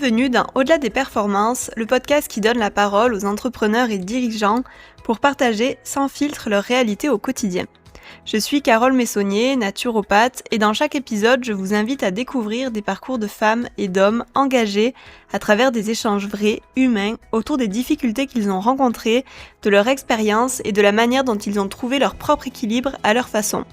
Bienvenue dans Au-delà des performances, le podcast qui donne la parole aux entrepreneurs et dirigeants pour partager sans filtre leur réalité au quotidien. Je suis Carole Messonnier, naturopathe, et dans chaque épisode, je vous invite à découvrir des parcours de femmes et d'hommes engagés à travers des échanges vrais, humains, autour des difficultés qu'ils ont rencontrées, de leur expérience et de la manière dont ils ont trouvé leur propre équilibre à leur façon.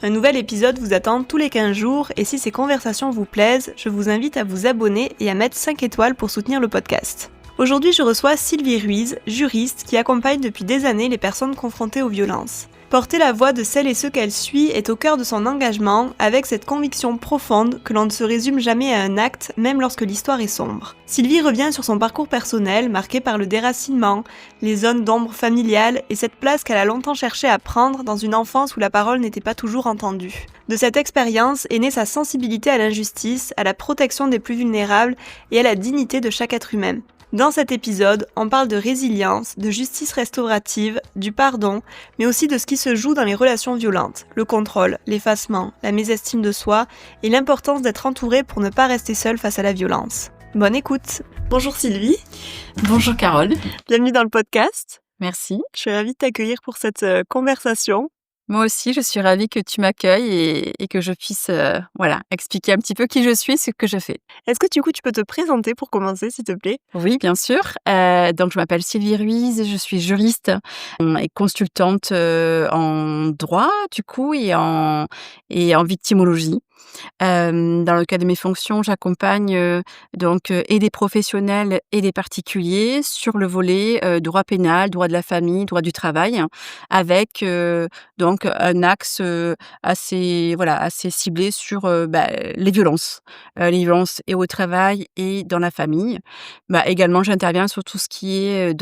Un nouvel épisode vous attend tous les 15 jours et si ces conversations vous plaisent, je vous invite à vous abonner et à mettre 5 étoiles pour soutenir le podcast. Aujourd'hui, je reçois Sylvie Ruiz, juriste qui accompagne depuis des années les personnes confrontées aux violences. Porter la voix de celles et ceux qu'elle suit est au cœur de son engagement, avec cette conviction profonde que l'on ne se résume jamais à un acte, même lorsque l'histoire est sombre. Sylvie revient sur son parcours personnel, marqué par le déracinement, les zones d'ombre familiales et cette place qu'elle a longtemps cherché à prendre dans une enfance où la parole n'était pas toujours entendue. De cette expérience est née sa sensibilité à l'injustice, à la protection des plus vulnérables et à la dignité de chaque être humain. Dans cet épisode, on parle de résilience, de justice restaurative, du pardon, mais aussi de ce qui se joue dans les relations violentes, le contrôle, l'effacement, la mésestime de soi et l'importance d'être entouré pour ne pas rester seul face à la violence. Bonne écoute. Bonjour Sylvie. Bonjour Carole. Bienvenue dans le podcast. Merci. Je suis ravie de t'accueillir pour cette conversation. Moi aussi, je suis ravie que tu m'accueilles et que je puisse expliquer un petit peu qui je suis et ce que je fais. Est-ce que tu peux te présenter pour commencer, s'il te plaît ? Oui, bien sûr. Donc, je m'appelle Sylvie Ruiz, je suis juriste et consultante en droit, du coup, et en victimologie. Dans le cadre de mes fonctions, j'accompagne et des professionnels et des particuliers sur le volet droit pénal, droit de la famille, droit du travail, avec un axe assez ciblé sur les violences et au travail et dans la famille. Également, j'interviens sur tout ce qui est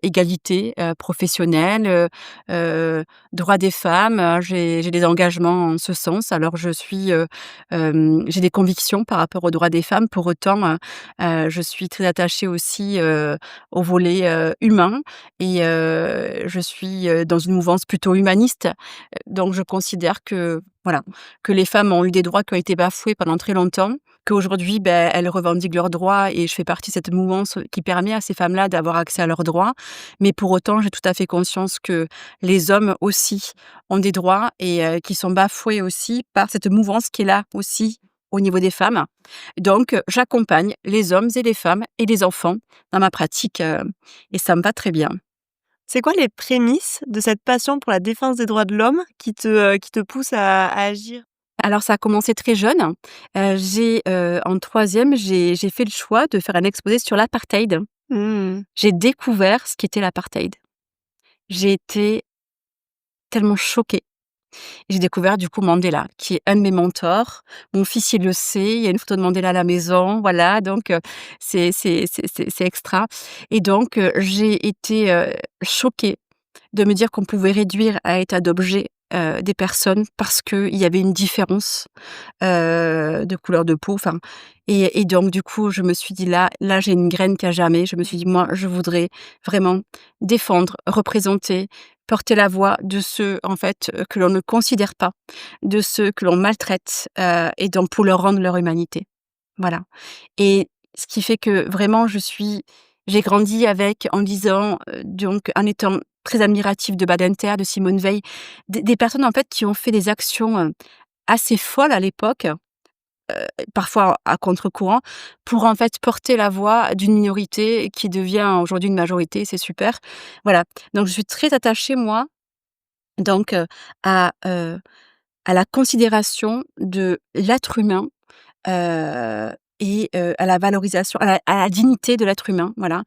égalité professionnelle, droit des femmes. J'ai des engagements en ce sens. Alors, j'ai des convictions par rapport aux droits des femmes. Pour autant, je suis très attachée aussi au volet humain et je suis dans une mouvance plutôt humaniste. Donc je considère que les femmes ont eu des droits qui ont été bafoués pendant très longtemps, qu'aujourd'hui, elles revendiquent leurs droits et je fais partie de cette mouvance qui permet à ces femmes-là d'avoir accès à leurs droits. Mais pour autant, j'ai tout à fait conscience que les hommes aussi ont des droits et qui sont bafoués aussi par cette mouvance qui est là aussi au niveau des femmes. Donc, j'accompagne les hommes et les femmes et les enfants dans ma pratique et ça me va très bien. C'est quoi les prémices de cette passion pour la défense des droits de l'homme qui te pousse à agir ? Alors ça a commencé très jeune. En 3e, j'ai fait le choix de faire un exposé sur l'apartheid. J'ai découvert ce qu'était l'apartheid. J'ai été tellement choquée. J'ai découvert du coup Mandela, qui est un de mes mentors. Mon fils, il le sait, il y a une photo de Mandela à la maison, voilà, donc c'est extra. Et donc j'ai été choquée de me dire qu'on pouvait réduire à état d'objet des personnes parce qu'il y avait une différence de couleur de peau. Et donc du coup, je me suis dit là j'ai une graine qu'à jamais. Je me suis dit, moi, je voudrais vraiment défendre, représenter, porter la voix de ceux, en fait, que l'on ne considère pas, de ceux que l'on maltraite et donc pour leur rendre leur humanité. Voilà. Et ce qui fait que vraiment j'ai grandi en lisant, en étant très admirative de Badinter, de Simone Veil, des personnes en fait qui ont fait des actions assez folles à l'époque, parfois à contre-courant, pour en fait porter la voix d'une minorité qui devient aujourd'hui une majorité, c'est super. Voilà, donc je suis très attachée moi, donc à la considération de l'être humain, à la valorisation, à la dignité de l'être humain, voilà.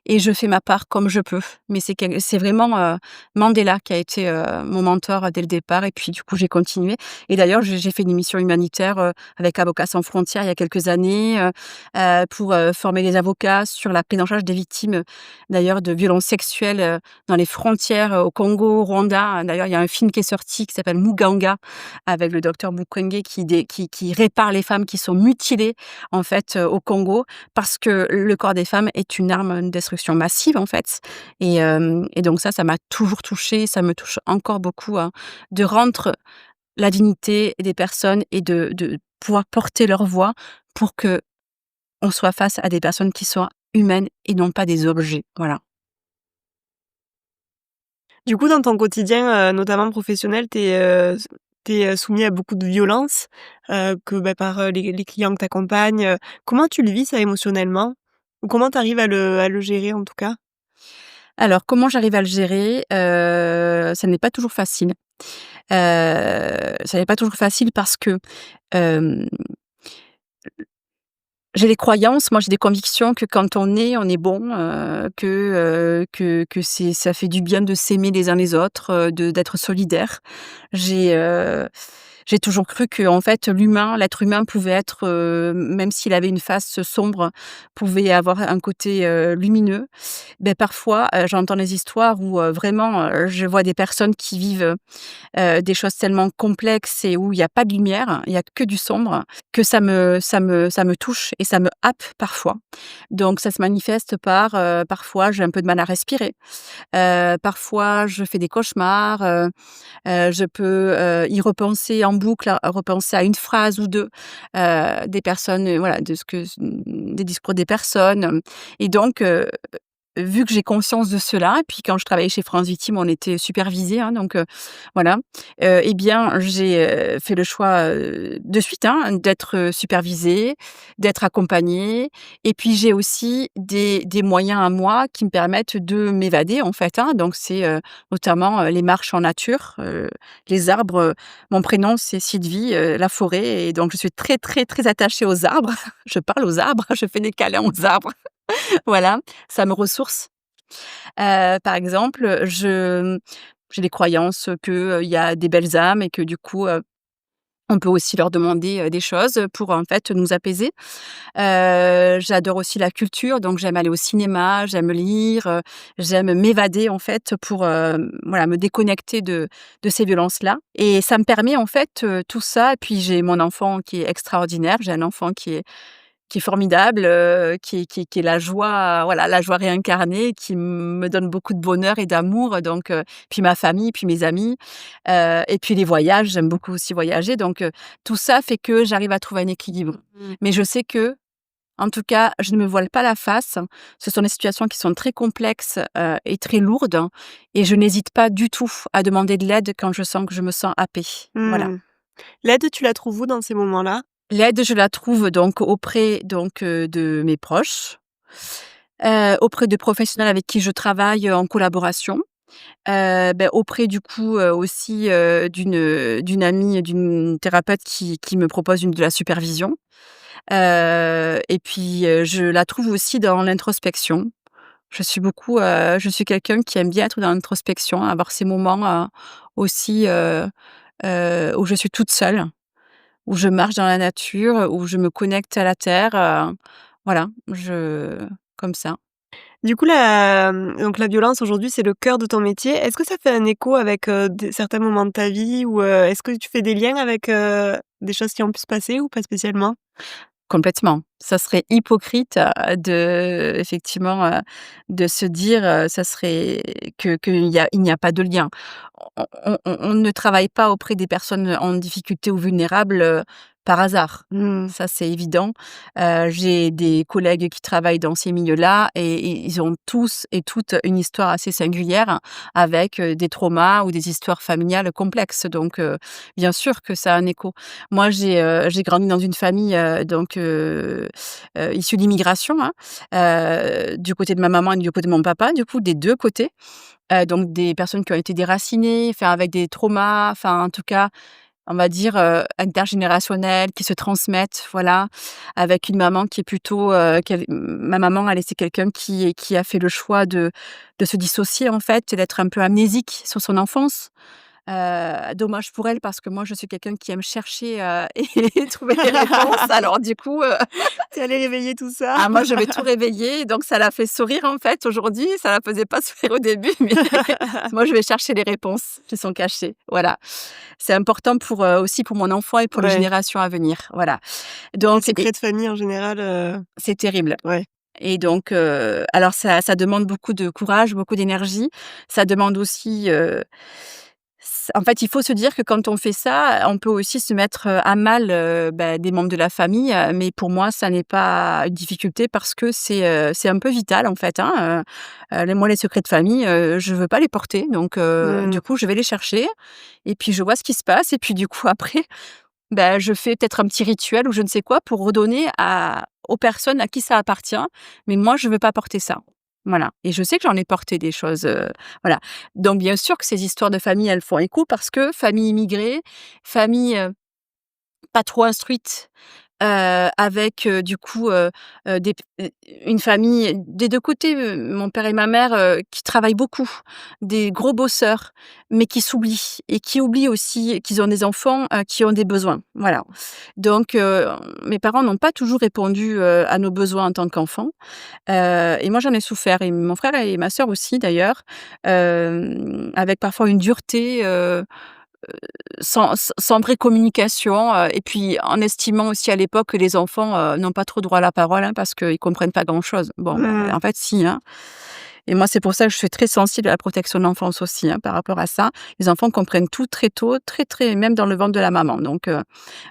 Et je fais ma part comme je peux. Mais c'est vraiment Mandela qui a été mon mentor dès le départ. Et puis du coup, j'ai continué. Et d'ailleurs, j'ai fait une mission humanitaire avec Avocats sans frontières il y a quelques années pour former les avocats sur la prise en charge des victimes, d'ailleurs, de violences sexuelles dans les frontières au Congo, au Rwanda. D'ailleurs, il y a un film qui est sorti qui s'appelle Muganga avec le docteur Mukwege qui répare les femmes qui sont mutilées en fait au Congo parce que le corps des femmes est une arme de destruction massive en fait et donc ça m'a toujours touchée, ça me touche encore beaucoup de rendre la dignité des personnes et de pouvoir porter leur voix pour que on soit face à des personnes qui soient humaines et non pas des objets, voilà. Du coup, dans ton quotidien, notamment professionnel, tu es soumis à beaucoup de violences, par, les clients que tu accompagnes, comment tu le vis ça émotionnellement? Ou comment tu arrives à le gérer en tout cas? Alors comment j'arrive à le gérer? Ça n'est pas toujours facile. Ça n'est pas toujours facile parce que, hem, j'ai des croyances, moi j'ai des convictions que quand on est bon, que ça fait du bien de s'aimer les uns les autres, d'être solidaire. J'ai, heu J'ai toujours cru que en fait l'être humain pouvait être, même s'il avait une face sombre, pouvait avoir un côté, lumineux. Parfois, j'entends des histoires où, vraiment, je vois des personnes qui vivent, des choses tellement complexes et où il y a pas de lumière, il y a que du sombre, que ça me touche et ça me happe parfois. Donc ça se manifeste par, parfois j'ai un peu de mal à respirer, parfois je fais des cauchemars, je peux, y repenser en boucle, à repenser à une phrase ou 2, des personnes, voilà, des discours des personnes, et donc vu que j'ai conscience de cela, et puis quand je travaillais chez France Victimes, on était supervisés, hein, donc voilà, et bien, j'ai, fait le choix, de suite, hein, d'être, supervisée, d'être accompagnée, et puis j'ai aussi des moyens à moi qui me permettent de m'évader, en fait, hein, donc c'est, notamment, les marches en nature, les arbres, mon prénom c'est Sylvie, la forêt, et donc je suis très, très, très attachée aux arbres. Je parle aux arbres, je fais des câlins aux arbres. Voilà, ça me ressource. Par exemple, j'ai des croyances que, il y a des belles âmes et que du coup, on peut aussi leur demander, des choses pour, en fait, nous apaiser. J'adore aussi la culture, donc j'aime aller au cinéma, j'aime lire, j'aime m'évader, en fait, pour, voilà, me déconnecter de ces violences-là, et ça me permet, en fait, tout ça, et puis j'ai mon enfant qui est extraordinaire. J'ai un enfant qui est formidable, qui est la joie, voilà, la joie réincarnée, qui me donne beaucoup de bonheur et d'amour, donc puis ma famille, puis mes amis, et puis les voyages, j'aime beaucoup aussi voyager, donc tout ça fait que j'arrive à trouver un équilibre. Mmh. Mais je sais que, en tout cas, je ne me voile pas la face. Ce sont des situations qui sont très complexes, et très lourdes, et je n'hésite pas du tout à demander de l'aide quand je sens que je me sens happée. Voilà. Mmh. L'aide, tu la trouves où dans ces moments-là? L'aide, je la trouve donc auprès donc, de mes proches, auprès de professionnels avec qui je travaille, en collaboration, auprès du coup, aussi, d'une amie, d'une thérapeute qui me propose de la supervision, et puis, je la trouve aussi dans l'introspection. Je suis quelqu'un qui aime bien être dans l'introspection, avoir ces moments, aussi, où je suis toute seule. Où je marche dans la nature, où je me connecte à la terre, voilà, comme ça. Du coup, donc la violence aujourd'hui, c'est le cœur de ton métier. Est-ce que ça fait un écho avec, certains moments de ta vie ou, est-ce que tu fais des liens avec, des choses qui ont pu se passer ou pas spécialement? Complètement. Ça serait hypocrite, de effectivement, de se dire, ça serait il n'y a pas de lien. On ne travaille pas auprès des personnes en difficulté ou vulnérables, par hasard. Mmh. Ça, c'est évident. J'ai des collègues qui travaillent dans ces milieux-là, et ils ont tous et toutes une histoire assez singulière avec, des traumas ou des histoires familiales complexes, donc bien sûr que ça a un écho. Moi, j'ai grandi dans une famille, issue d'immigration, hein, du côté de ma maman et du côté de mon papa, du coup, des 2 côtés. Donc des personnes qui ont été déracinées, enfin avec des traumas, enfin en tout cas, on va dire, intergénérationnels, qui se transmettent, voilà. Avec une maman qui est plutôt, ma maman, elle c'est quelqu'un qui a fait le choix de se dissocier, en fait, et d'être un peu amnésique sur son enfance. Dommage pour elle parce que moi je suis quelqu'un qui aime chercher, et trouver les réponses. Alors du coup, Tu es allée réveiller tout ça? moi je vais tout réveiller, donc ça la fait sourire en fait aujourd'hui, ça la faisait pas sourire au début, mais moi je vais chercher les réponses qui sont cachées, voilà. C'est important pour, aussi pour mon enfant et pour les Ouais, générations à venir, voilà. les Donc secrets de famille en général, c'est terrible, ouais. et donc alors ça demande beaucoup de courage, beaucoup d'énergie. Ça demande aussi, En fait, il faut se dire que quand on fait ça, on peut aussi se mettre, à mal, des membres de la famille, mais pour moi, ça n'est pas une difficulté parce que c'est un peu vital, en fait, hein, les secrets de famille, je veux pas les porter donc Mmh. du coup, je vais les chercher et puis je vois ce qui se passe et puis du coup, après, je fais peut-être un petit rituel ou je ne sais quoi pour redonner à aux personnes à qui ça appartient, mais moi, je veux pas porter ça. Voilà et je sais que j'en ai porté des choses, voilà. Donc bien sûr que ces histoires de famille, elles font écho parce que famille immigrée, famille, pas trop instruite, avec, du coup, des une famille des 2 côtés, mon père et ma mère, qui travaillent beaucoup, des gros bosseurs, mais qui s'oublient et qui oublient aussi qu'ils ont des enfants, qui ont des besoins. Voilà. Donc mes parents n'ont pas toujours répondu, à nos besoins en tant qu'enfants, et moi j'en ai souffert et mon frère et ma sœur aussi d'ailleurs, avec parfois une dureté, sans vraie communication, et puis en estimant aussi à l'époque que les enfants, n'ont pas trop droit à la parole, hein, parce qu'ils comprennent pas grand-chose. Bon, Mmh. en fait si, hein, et moi c'est pour ça que je suis très sensible à la protection de l'enfance aussi, hein, par rapport à ça. Les enfants comprennent tout très tôt, très, très même dans le ventre de la maman donc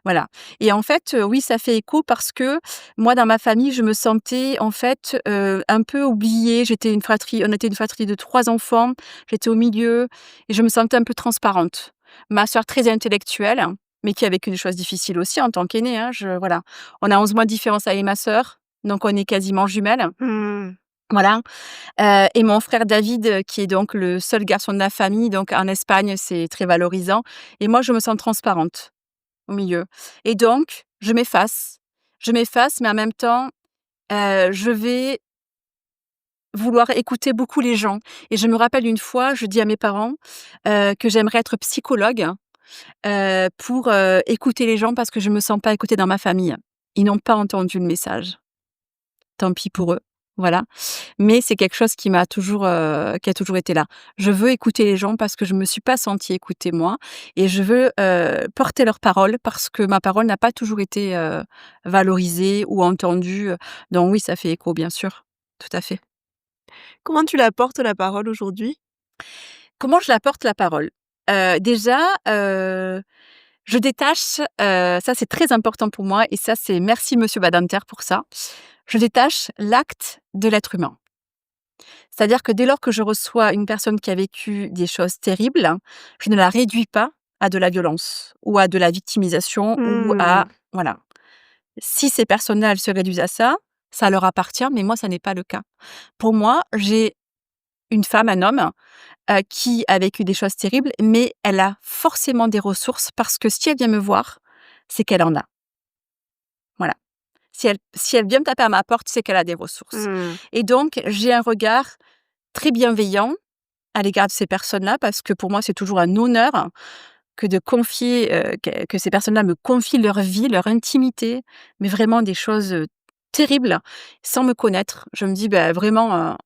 voilà et en fait, oui, ça fait écho parce que moi dans ma famille, je me sentais en fait, un peu oubliée. On était une fratrie de 3 enfants, j'étais au milieu et je me sentais un peu transparente. Ma sœur très intellectuelle, mais qui a vécu des choses difficiles aussi en tant qu'aînée, hein, voilà. On a 11 mois de différence avec ma sœur, donc on est quasiment jumelles, Mmh. voilà. Et mon frère David, qui est donc le seul garçon de la famille, donc en Espagne, c'est très valorisant et moi, je me sens transparente au milieu et donc je m'efface. Je m'efface, mais en même temps, je vais vouloir écouter beaucoup les gens et je me rappelle une fois, je dis à mes parents, que j'aimerais être psychologue, pour, écouter les gens parce que je me sens pas écoutée dans ma famille. Ils n'ont pas entendu le message. Tant pis pour eux, voilà. Mais c'est quelque chose qui a toujours été là. Je veux écouter les gens parce que je me suis pas sentie écoutée moi et je veux, porter leur parole parce que ma parole n'a pas toujours été, valorisée ou entendue, donc oui, ça fait écho, bien sûr. Tout à fait. Comment tu la portes la parole aujourd'hui? Comment je la porte la parole? Déjà, je détache, ça c'est très important pour moi et ça c'est merci monsieur Badinter pour ça. Je détache l'acte de l'être humain. C'est-à-dire que dès lors que je reçois une personne qui a vécu des choses terribles, je ne la réduis pas à de la violence ou à de la victimisation ou Mmh. à voilà. Si ces personnes-là, elles se réduisent à ça, ça leur appartient, mais moi ça n'est pas le cas. Pour moi, j'ai une femme, un homme, qui a vécu des choses terribles, mais elle a forcément des ressources parce que si elle vient me voir, c'est qu'elle en a. Voilà. Si elle vient me taper à ma porte, c'est qu'elle a des ressources Mmh. et donc j'ai un regard très bienveillant à l'égard de ces personnes-là parce que pour moi, c'est toujours un honneur que de confier, que ces personnes-là me confient leur vie, leur intimité, mais vraiment des choses, terribles sans me connaître. Je me dis: «Bah, vraiment,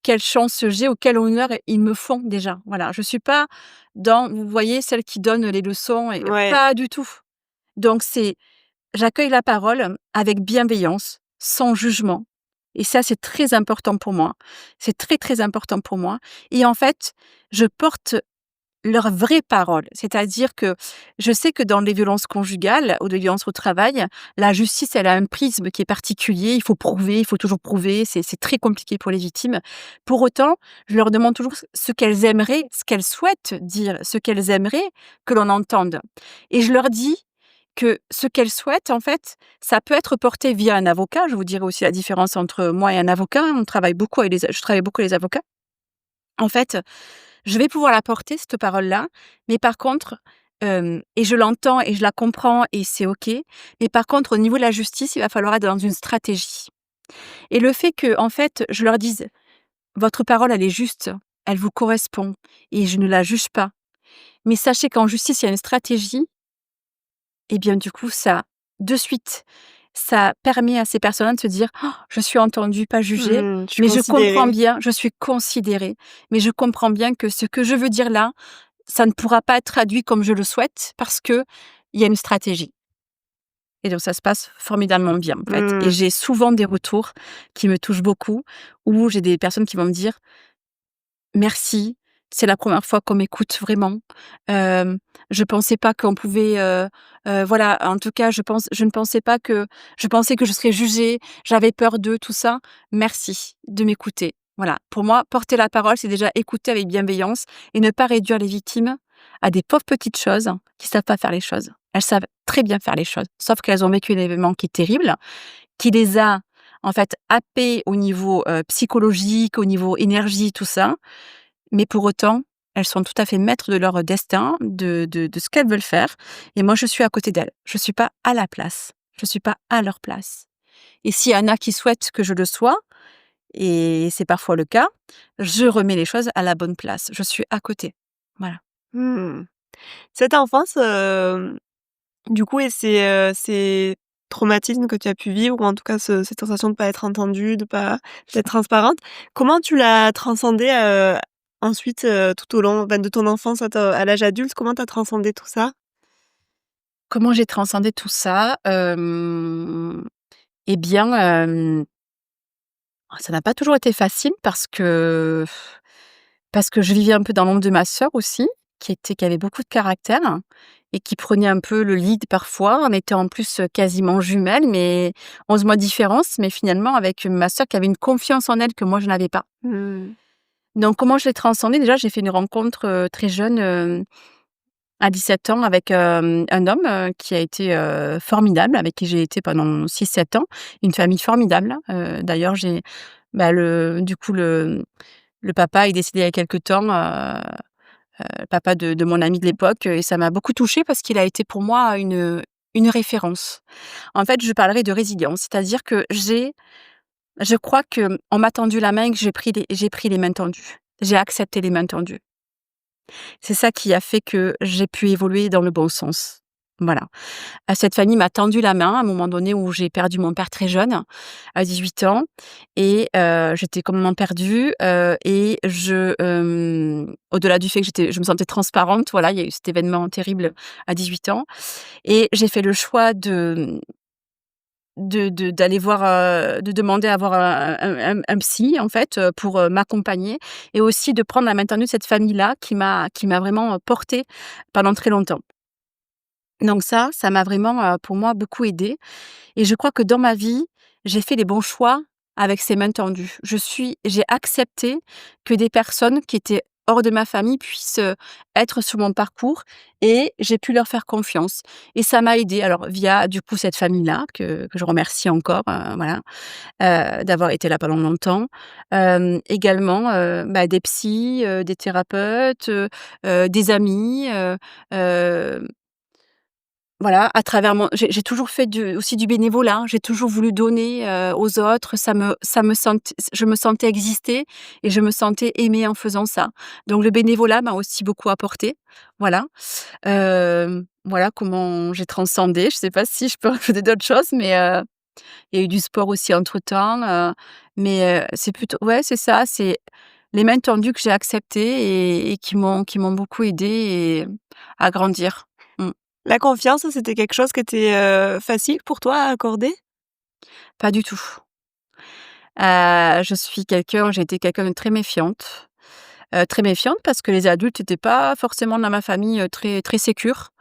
quelle chance j'ai ou quel honneur ils me font déjà». Voilà, je suis pas dans, vous voyez, celle qui donne les leçons et Ouais. pas du tout. Donc j'accueille la parole avec bienveillance, sans jugement et ça, c'est très important pour moi. C'est très, très important pour moi et en fait, je porte leurs vraies paroles. C'est-à-dire que je sais que dans les violences conjugales ou les violences au travail, la justice, elle a un prisme qui est particulier. Il faut prouver, il faut toujours prouver. C'est très compliqué pour les victimes. Pour autant, je leur demande toujours ce qu'elles aimeraient, ce qu'elles souhaitent dire, ce qu'elles aimeraient que l'on entende. Et je leur dis que ce qu'elles souhaitent, en fait, ça peut être porté via un avocat. Je vous dirai aussi la différence entre moi et un avocat. Je travaille beaucoup avec les avocats. En fait, je vais pouvoir la porter cette parole-là, mais par contre, et je l'entends et je la comprends et c'est OK, mais par contre au niveau de la justice, il va falloir être dans une stratégie et le fait que, en fait, je leur dise: «Votre parole, elle est juste, elle vous correspond et je ne la juge pas, mais sachez qu'en justice, il y a une stratégie» et bien du coup ça, de suite, ça permet à ces personnes de se dire: «Oh, je suis entendue, pas jugée, Mmh. Je suis mais je comprends considérée. bien, je suis considérée, mais je comprends bien que ce que je veux dire là, ça ne pourra pas être traduit comme je le souhaite parce qu'il y a une stratégie» et donc ça se passe formidablement bien, en fait et Mmh. j'ai souvent des retours qui me touchent beaucoup où j'ai des personnes qui vont me dire: «Merci, c'est la première fois qu'on m'écoute vraiment. Je pensais pas qu'on pouvait, voilà, en tout cas, je ne pensais pas que je pensais que je serais jugée, j'avais peur d'eux, tout ça. Merci de m'écouter. Voilà, pour moi, porter la parole, c'est déjà écouter avec bienveillance et ne pas réduire les victimes à des pauvres petites choses qui savent pas faire les choses. Elles savent très bien faire les choses, sauf qu'elles ont vécu un événement qui est terrible, qui les a, en fait, happées au niveau, psychologique, au niveau énergie, tout ça. Mais pour autant, elles sont tout à fait maîtres de leur destin, de ce qu'elles veulent faire et moi, je suis à côté d'elles. Je suis pas à la place. Je suis pas à leur place et s'il y en a qui souhaitent que je le sois et c'est parfois le cas, je remets les choses à la bonne place. Je suis à côté. Voilà. Mmh. Cette enfance, du coup et ces traumatismes que tu as pu vivre ou en tout cas cette sensation de pas être entendue, de pas d'être transparente, comment tu l'as transcendé, ensuite, tout au long, ben, de ton enfance à l'âge adulte? Comment tu as transcendé tout ça? Comment j'ai transcendé tout ça? Eh bien, ça n'a pas toujours été facile parce que je vivais un peu dans l'ombre de ma sœur aussi, qui avait beaucoup de caractère et qui prenait un peu le lead parfois. On était en plus, quasiment jumelles, mais 11 mois de différence, mais finalement avec ma sœur qui avait une confiance en elle que moi je n'avais pas. Mmh. Donc comment je l'ai transcendée? Déjà, j'ai fait une rencontre, très jeune, à 17 ans avec, un homme, qui a été, formidable, avec qui j'ai été pendant 6 7 ans. Une famille formidable, d'ailleurs du coup le papa est décédé il y a quelque temps, le papa de mon ami de l'époque, et ça m'a beaucoup touchée parce qu'il a été pour moi une référence. En fait, je parlerai de résilience, c'est-à-dire que je crois qu'on m'a tendu la main et que j'ai pris les mains tendues. J'ai accepté les mains tendues. C'est ça qui a fait que j'ai pu évoluer dans le bon sens. Voilà. Cette famille m'a tendu la main à un moment donné où j'ai perdu mon père très jeune, à 18 ans et j'étais complètement perdue, et au-delà du fait que je me sentais transparente, voilà, il y a eu cet événement terrible à 18 ans et j'ai fait le choix d'aller voir, de demander à voir un psy en fait, pour, m'accompagner et aussi de prendre la main tendue de cette famille-là qui m'a vraiment, portée pendant très longtemps. Donc ça m'a vraiment, pour moi, beaucoup aidée et je crois que dans ma vie, j'ai fait les bons choix avec ces mains tendues. J'ai accepté que des personnes qui étaient hors de ma famille puissent, être sur mon parcours et j'ai pu leur faire confiance et ça m'a aidée alors via, du coup, cette famille-là que je remercie encore, voilà, d'avoir été là pendant longtemps. Également, des psys, des thérapeutes, des amis, voilà, à travers j'ai toujours fait aussi du bénévolat, hein. J'ai toujours voulu donner, aux autres. Je me sentais exister et je me sentais aimée en faisant ça. Donc le bénévolat m'a aussi beaucoup apporté. Voilà. Voilà comment j'ai transcendé. Je sais pas si je peux rajouter d'autres choses, mais il y a eu du sport aussi entre-temps, mais c'est plutôt ouais, c'est ça, c'est les mains tendues que j'ai acceptées et qui m'ont beaucoup aidée et à grandir. Mmh. La confiance, c'était quelque chose qui était, facile pour toi à accorder? Pas du tout. J'ai été quelqu'un de très méfiante parce que les adultes étaient pas forcément dans ma famille, très très sécures.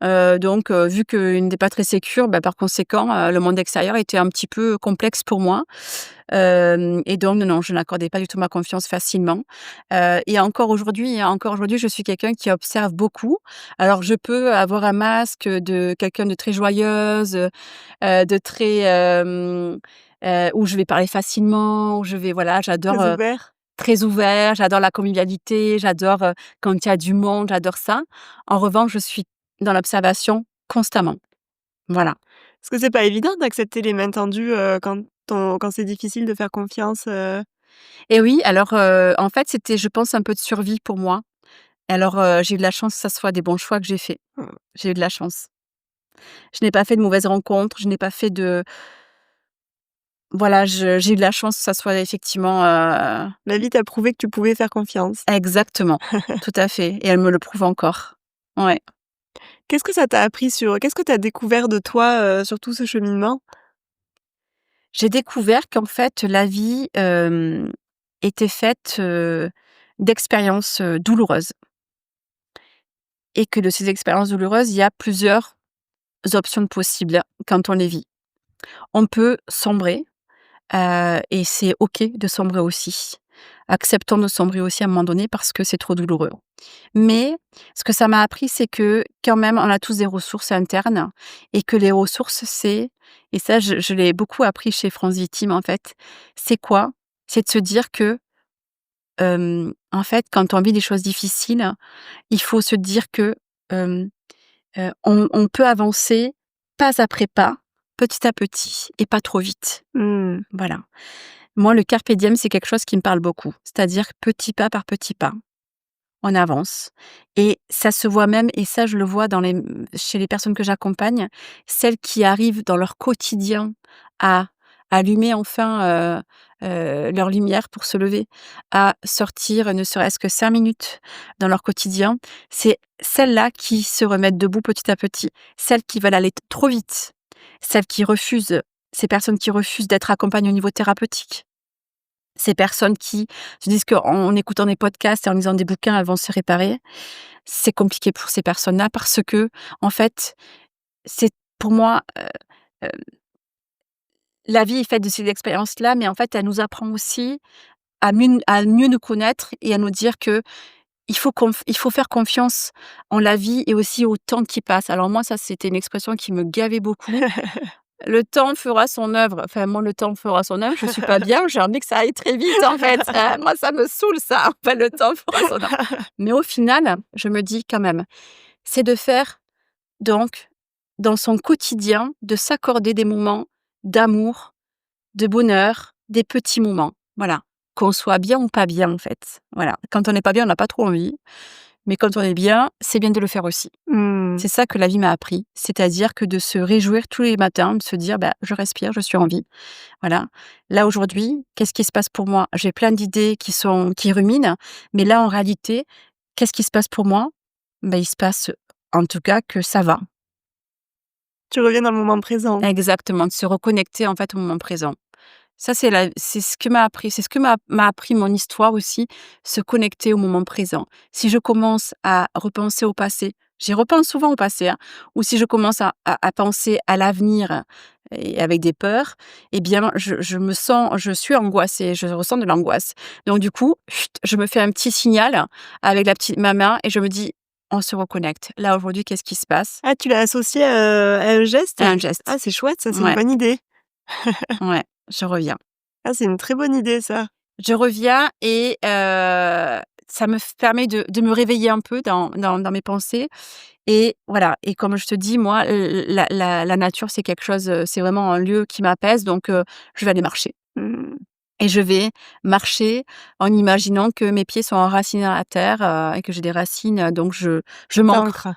Donc vu qu'ils n'étaient pas très sécures, par conséquent, le monde extérieur était un petit peu complexe pour moi. Et donc non, je n'accordais pas du tout ma confiance facilement. Et encore aujourd'hui, je suis quelqu'un qui observe beaucoup. Alors je peux avoir un masque de quelqu'un de très joyeuse, de très, où je vais parler facilement, où je vais voilà, j'adore, Très ouvert? très ouvert, j'adore la convivialité, j'adore, quand il y a du monde, j'adore ça. En revanche, je suis dans l'observation constamment. Voilà. Parce que c'est pas évident d'accepter les mains tendues, quand c'est difficile de faire confiance, Et oui, alors, en fait, c'était, je pense, un peu de survie pour moi. Alors, j'ai eu de la chance que ça soit des bons choix que j'ai faits. Mmh. J'ai eu de la chance. Je n'ai pas fait de mauvaises rencontres, je n'ai pas fait de voilà, j'ai eu de la chance que ça soit effectivement, La vie t'a prouvé que tu pouvais faire confiance. exactement, tout à fait et elle me le prouve encore. Ouais. Qu'est-ce que ça t'a appris qu'est-ce que tu as découvert de toi, sur tout ce cheminement? J'ai découvert qu'en fait, la vie, était faite, d'expériences, douloureuses et que de ces expériences douloureuses, il y a plusieurs options possibles quand on les vit. On peut sombrer, et c'est OK de sombrer aussi. Acceptons de sombrer aussi à un moment donné parce que c'est trop douloureux. Mais ce que ça m'a appris, c'est que quand même, on a tous des ressources internes et que les ressources, c'est et ça, je l'ai beaucoup appris chez France Victime, en fait. C'est quoi? C'est de se dire que, en fait, quand on vit des choses difficiles, il faut se dire que, hem, on peut avancer pas après pas, petit à petit et pas trop vite. Mmh. Voilà. Moi, le carpe diem, c'est quelque chose qui me parle beaucoup. C'est-à-dire petit pas par petit pas. On avance et ça se voit même et ça je le vois chez les personnes que j'accompagne, celles qui arrivent dans leur quotidien à allumer enfin, leur lumière pour se lever, à sortir ne serait-ce que 5 minutes dans leur quotidien. C'est celles-là qui se remettent debout petit à petit, celles qui veulent aller trop vite, celles qui refusent ces personnes qui refusent d'être accompagnées au niveau thérapeutique. Ces personnes qui se disent qu'en écoutant des podcasts et en lisant des bouquins, elles vont se réparer. C'est compliqué pour ces personnes-là parce que, en fait, c'est pour moi, heu, la vie est faite de ces expériences-là, mais en fait, elle nous apprend aussi à mieux nous connaître et à nous dire que il faut faire confiance en la vie et aussi au temps qui passe. Alors moi, ça, c'était une expression qui me gavait beaucoup. Le temps fera son œuvre. Enfin, moi, le temps fera son œuvre, je suis pas bien, j'ai envie que ça aille très vite, en fait. Moi, ça me saoule ça, enfin, le temps fera son œuvre. Mais au final, je me dis quand même, c'est de faire donc, dans son quotidien, de s'accorder des moments d'amour, de bonheur, des petits moments. Voilà. Qu'on soit bien ou pas bien, en fait. Voilà. Quand on n'est pas bien, on n'a pas trop envie. Mais quand on est bien, c'est bien de le faire aussi. Mmh. C'est ça que la vie m'a appris, c'est-à-dire que de se réjouir tous les matins, de se dire: «Bah, je respire, je suis en vie». Voilà. Là, aujourd'hui, qu'est-ce qui se passe pour moi? J'ai plein d'idées qui ruminent, mais là, en réalité, qu'est-ce qui se passe pour moi? Bah, il se passe, en tout cas, que ça va. Tu reviens dans le moment présent. Exactement, de se reconnecter, en fait, au moment présent. Ça, c'est ce que m'a appris, c'est ce que m'a appris mon histoire aussi, se connecter au moment présent. Si je commence à repenser au passé, j'y repense souvent au passé, hein, ou si je commence à penser à l'avenir et avec des peurs, eh bien, je suis angoissée, je ressens de l'angoisse. Donc du coup, chut, je me fais un petit signal avec ma main et je me dis: «On se reconnecte. Là, aujourd'hui, qu'est-ce qui se passe?» Ah, tu l'as associé, à un geste? Un Ah, geste. c'est chouette ça, c'est une Ouais, bonne idée. ouais, je reviens. Ah, c'est une très bonne idée ça. Je reviens et ça me permet de me réveiller un peu dans mes pensées et voilà et comme je te dis, moi, la nature, c'est quelque chose, c'est vraiment un lieu qui m'apaise donc je vais aller marcher Mmh. et je vais marcher en imaginant que mes pieds sont enracinés dans la terre, et que j'ai des racines, donc je m'ancre, T'ancres.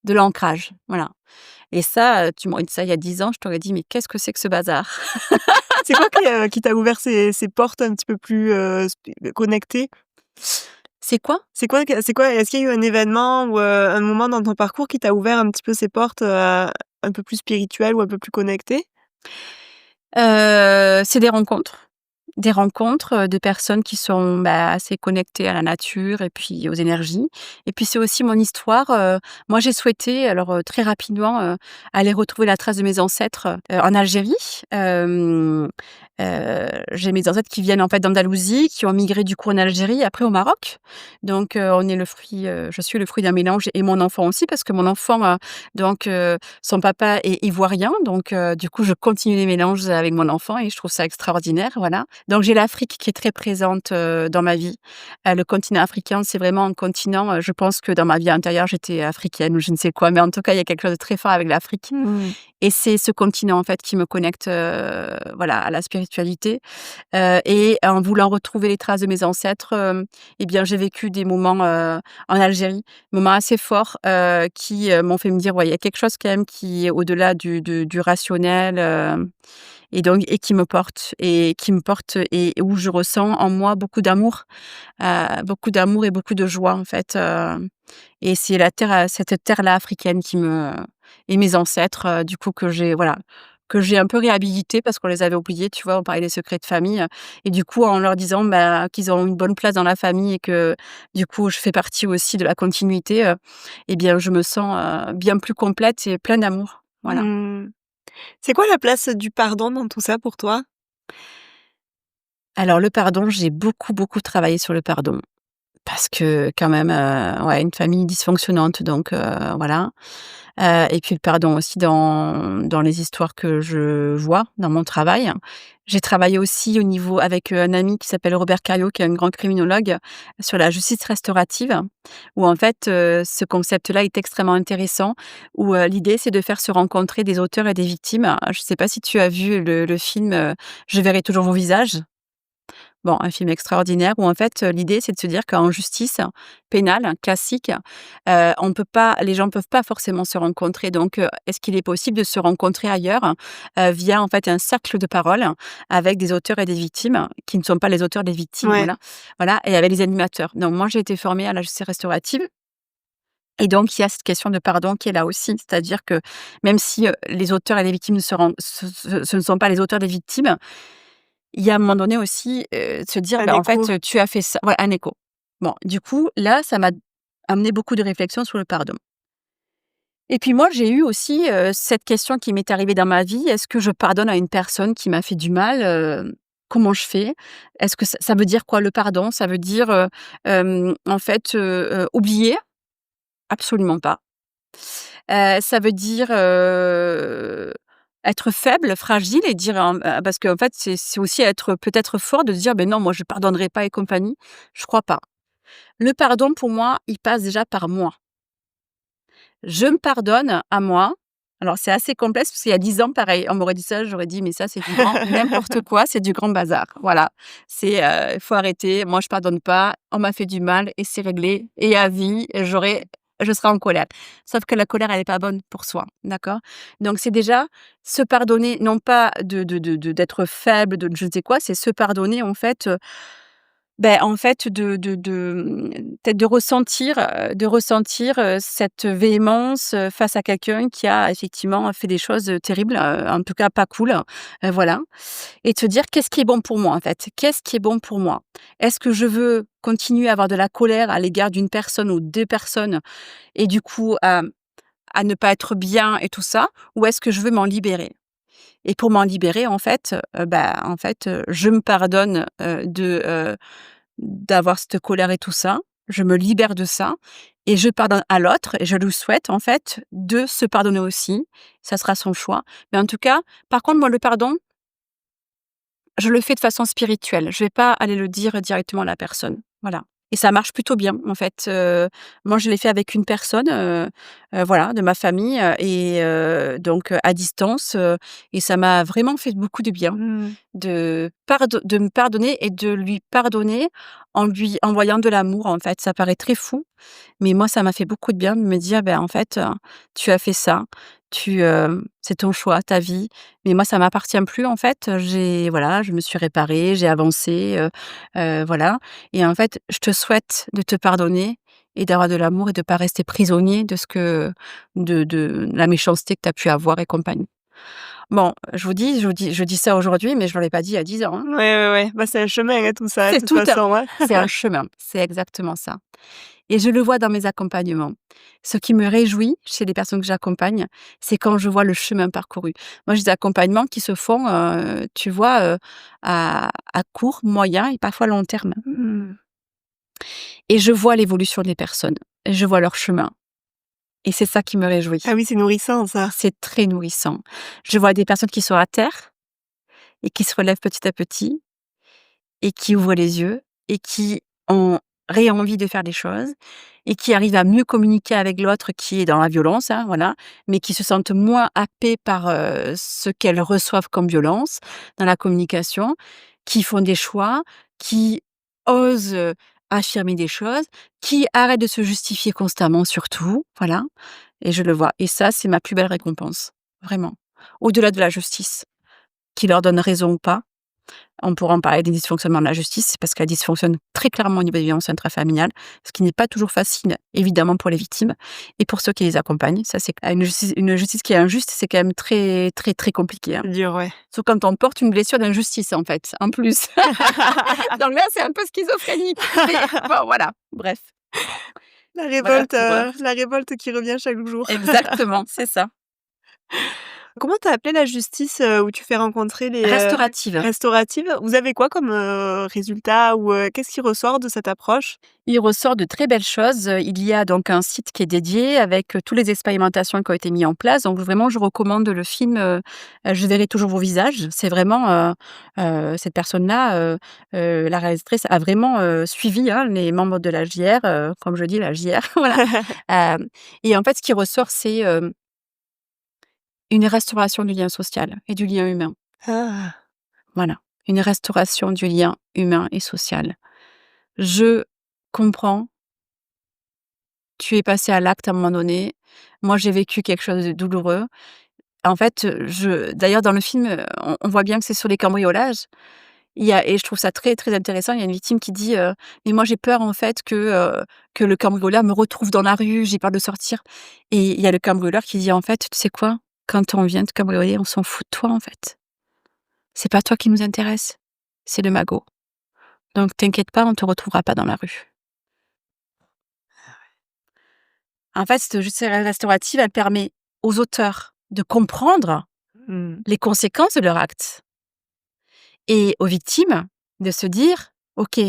de l'ancrage, voilà et ça, tu m'aurais dit ça il y a 10 ans, je t'aurais dit: «Mais qu'est-ce que c'est que ce bazar?» C'est quoi qui t'a ouvert ces portes un petit peu plus, connectées? C'est quoi? C'est quoi? Est-ce qu'il y a eu un événement ou, un moment dans ton parcours qui t'a ouvert un petit peu ces portes, un peu plus spirituelles ou un peu plus connectées? C'est des rencontres. Des rencontres, de personnes qui sont, bah, assez connectées à la nature et puis aux énergies et puis c'est aussi mon histoire, moi j'ai souhaité alors, très rapidement, aller retrouver la trace de mes ancêtres, en Algérie. J'ai mes ancêtres qui viennent en fait d'Andalousie, qui ont migré du coup en Algérie, après au Maroc. Donc, je suis le fruit d'un mélange et mon enfant aussi parce que mon enfant, son papa est ivoirien donc, du coup je continue les mélanges avec mon enfant et je trouve ça extraordinaire, voilà. Donc j'ai l'Afrique qui est très présente, dans ma vie. Le continent africain, c'est vraiment un continent, je pense que dans ma vie antérieure, j'étais africaine ou je ne sais quoi, mais en tout cas, il y a quelque chose de très fort avec l'Afrique Mmh. et c'est ce continent, en fait, qui me connecte, voilà, à la spiritualité, et en voulant retrouver les traces de mes ancêtres, et bien, j'ai vécu des moments, en Algérie, moments assez forts, qui, m'ont fait me dire: «Ouais, il y a quelque chose quand même qui est au-delà du rationnel», et donc qui me porte et où je ressens en moi beaucoup d'amour et beaucoup de joie en fait, et c'est cette terre-là africaine qui me et mes ancêtres, du coup que j'ai voilà, que j'ai un peu réhabilitées parce qu'on les avait oubliées, tu vois? On parlait des secrets de famille, et du coup, en leur disant, bah, qu'ils ont une bonne place dans la famille et que, du coup, je fais partie aussi de la continuité, et bien, je me sens, bien plus complète et pleine d'amour. Voilà. Mmh. C'est quoi la place du pardon dans tout ça pour toi? Alors le pardon, j'ai beaucoup, beaucoup travaillé sur le pardon parce que quand même, ouais, une famille dysfonctionnante donc voilà. Et puis le pardon aussi dans les histoires que je vois dans mon travail. J'ai travaillé aussi au niveau avec, un ami qui s'appelle Robert Caillot, qui est un grand criminologue, sur la justice restaurative, où en fait, ce concept-là est extrêmement intéressant, où, l'idée c'est de faire se rencontrer des auteurs et des victimes. Je ne sais pas si tu as vu le film, Je verrai toujours vos visages? Bon, un film extraordinaire où en fait, l'idée c'est de se dire qu'en justice pénale classique, on peut pas les gens peuvent pas forcément se rencontrer donc est-ce qu'il est possible de se rencontrer ailleurs, via en fait un cercle de parole avec des auteurs et des victimes qui ne sont pas les auteurs des victimes, Ouais. voilà. Voilà et avec les animateurs. Donc moi j'ai été formée à la justice restaurative et donc il y a cette question de pardon qui est là aussi. C'est-à-dire que même si, les auteurs et les victimes ne se ren ce ne sont pas les auteurs des victimes, il y a un moment donné aussi, de se dire: Un «Bah, en fait, écho. tu as fait ça» ouais, un écho. Bon, du coup, là, ça m'a amené beaucoup de réflexions sur le pardon. Et puis moi, j'ai eu aussi, cette question qui m'est arrivée dans ma vie: «Est-ce que je pardonne à une personne qui m'a fait du mal? Comment je fais?» Est-ce que ça veut dire quoi le pardon? Ça veut dire, en fait, oublier? Absolument pas. Ça veut dire, être faible, fragile et dire, parce qu'en fait, c'est aussi être peut-être fort de se dire: «Beh, non, moi, je pardonnerai pas et compagnie». Je crois pas. Le pardon, pour moi, il passe déjà par moi. Je me pardonne à moi. Alors, c'est assez complexe parce qu'il y a 10 ans, pareil, on m'aurait dit ça, j'aurais dit: «Mais ça, c'est du grand n'importe quoi, c'est du grand bazar». Voilà, c'est, il faut arrêter. Moi, je pardonne pas. On m'a fait du mal et c'est réglé et à vie, je serai en colère. Sauf que la colère, elle est pas bonne pour soi, d'accord? Donc c'est déjà se pardonner, non pas d'être faible, de je ne sais quoi, c'est se pardonner, en fait, peut-être de ressentir, cette véhémence, face à quelqu'un qui a effectivement fait des choses, terribles, en tout cas pas cool, voilà et de se dire: «Qu'est-ce qui est bon pour moi, en fait? Qu'est-ce qui est bon pour moi? Est-ce que je veux continuer à avoir de la colère à l'égard d'une personne ou 2 personnes et du coup à ne pas être bien et tout ça? Ou est-ce que je veux m'en libérer?» Et pour m'en libérer, en fait, je me pardonne, d'avoir cette colère et tout ça. Je me libère de ça et je pardonne à l'autre et je lui souhaite, en fait, de se pardonner aussi. Ça sera son choix. Mais en tout cas, par contre, moi, le pardon, je le fais de façon spirituelle. Je vais pas aller le dire directement à la personne. Voilà et ça marche plutôt bien, en fait, moi, je l'ai fait avec une personne, voilà, de ma famille, à distance, et ça m'a vraiment fait beaucoup de bien Mmh. de me pardonner et de lui pardonner en lui envoyant de l'amour, en fait. Ça paraît très fou, mais moi, ça m'a fait beaucoup de bien de me dire: «Ben, en fait, tu as fait ça, c'est ton choix, ta vie, mais moi, ça m'appartient plus, en fait». Voilà, je me suis réparée, j'ai avancé, voilà et en fait, je te souhaite de te pardonner et d'avoir de l'amour et de pas rester prisonnier de ce que de la méchanceté que tu as pu avoir et compagnie. Bon, je dis ça aujourd'hui, mais je ne l'ai pas dit il y a 10 ans, hein. Ouais, ouais, ouais. Bah, c'est un chemin, hein, tout ça, de C'est toute tout un façon, hein. c'est un chemin, c'est exactement ça et je le vois dans mes accompagnements. Ce qui me réjouit chez les personnes que j'accompagne, c'est quand je vois le chemin parcouru. Moi, j'ai des accompagnements qui se font, tu vois, à court, moyen et parfois long terme Mmh. et je vois l'évolution des personnes et je vois leur chemin et c'est ça qui me réjouit. Ah oui, c'est nourrissant ça. C'est très nourrissant. Je vois des personnes qui sont à terre et qui se relèvent petit à petit et qui ouvrent les yeux et qui ont envie de faire des choses et qui arrivent à mieux communiquer avec l'autre qui est dans la violence, hein, voilà, mais qui se sentent moins happées par, ce qu'elles reçoivent comme violence dans la communication, qui font des choix, qui osent, affirmer des choses, qui arrêtent de se justifier constamment surtout, voilà et je le vois et ça, c'est ma plus belle récompense, vraiment. Au-delà de la justice, qui leur donne raison ou pas. On pourra en parler des dysfonctionnements de la justice, parce qu'elle dysfonctionne très clairement au niveau des violences intrafamiliales, ce qui n'est pas toujours facile, évidemment, pour les victimes et pour ceux qui les accompagnent. Ça, c'est une justice qui est injuste, c'est quand même très, très, très compliqué, hein. C'est dur, ouais. Sauf quand on porte une blessure d'injustice, en fait, en plus. Donc là, c'est un peu schizophrénique. Mais bon, voilà, bref. La Voilà révolte, pour, la révolte qui revient chaque jour. exactement, c'est ça. Comment tu as appelé la justice, où tu fais rencontrer les, Restaurative. restauratives? Vous avez quoi comme, résultat ou, qu'est-ce qui ressort de cette approche? Il ressort de très belles choses. Il y a donc un site qui est dédié avec, toutes les expérimentations qui ont été mises en place. Donc vraiment, je recommande le film, Je verrai toujours vos visages. C'est vraiment, cette personne-là, la réalisatrice a vraiment, suivi, hein, les membres de la JR, comme je dis la JR, voilà. Et en fait, ce qui ressort, c'est, une restauration du lien social et du lien humain. Ah! Voilà, une restauration du lien humain et social. Je comprends. Tu es passé à l'acte à un moment donné. Moi, j'ai vécu quelque chose de douloureux. En fait, d'ailleurs dans le film, on voit bien que c'est sur les cambriolages. Et je trouve ça très, très intéressant, il y a une victime qui dit, «Mais moi j'ai peur en fait que le cambrioleur me retrouve dans la rue, j'ai peur de sortir». Et il y a le cambrioleur qui dit: «En fait, tu sais quoi? Quand on vient te cambrioler, on s'en fout de toi en fait. C'est pas toi qui nous intéresse, c'est le magot. Donc t'inquiète pas, on te retrouvera pas dans la rue». En fait, cette justice restaurative, elle permet aux auteurs de comprendre Mmh. les conséquences de leur acte et aux victimes de se dire: «OK,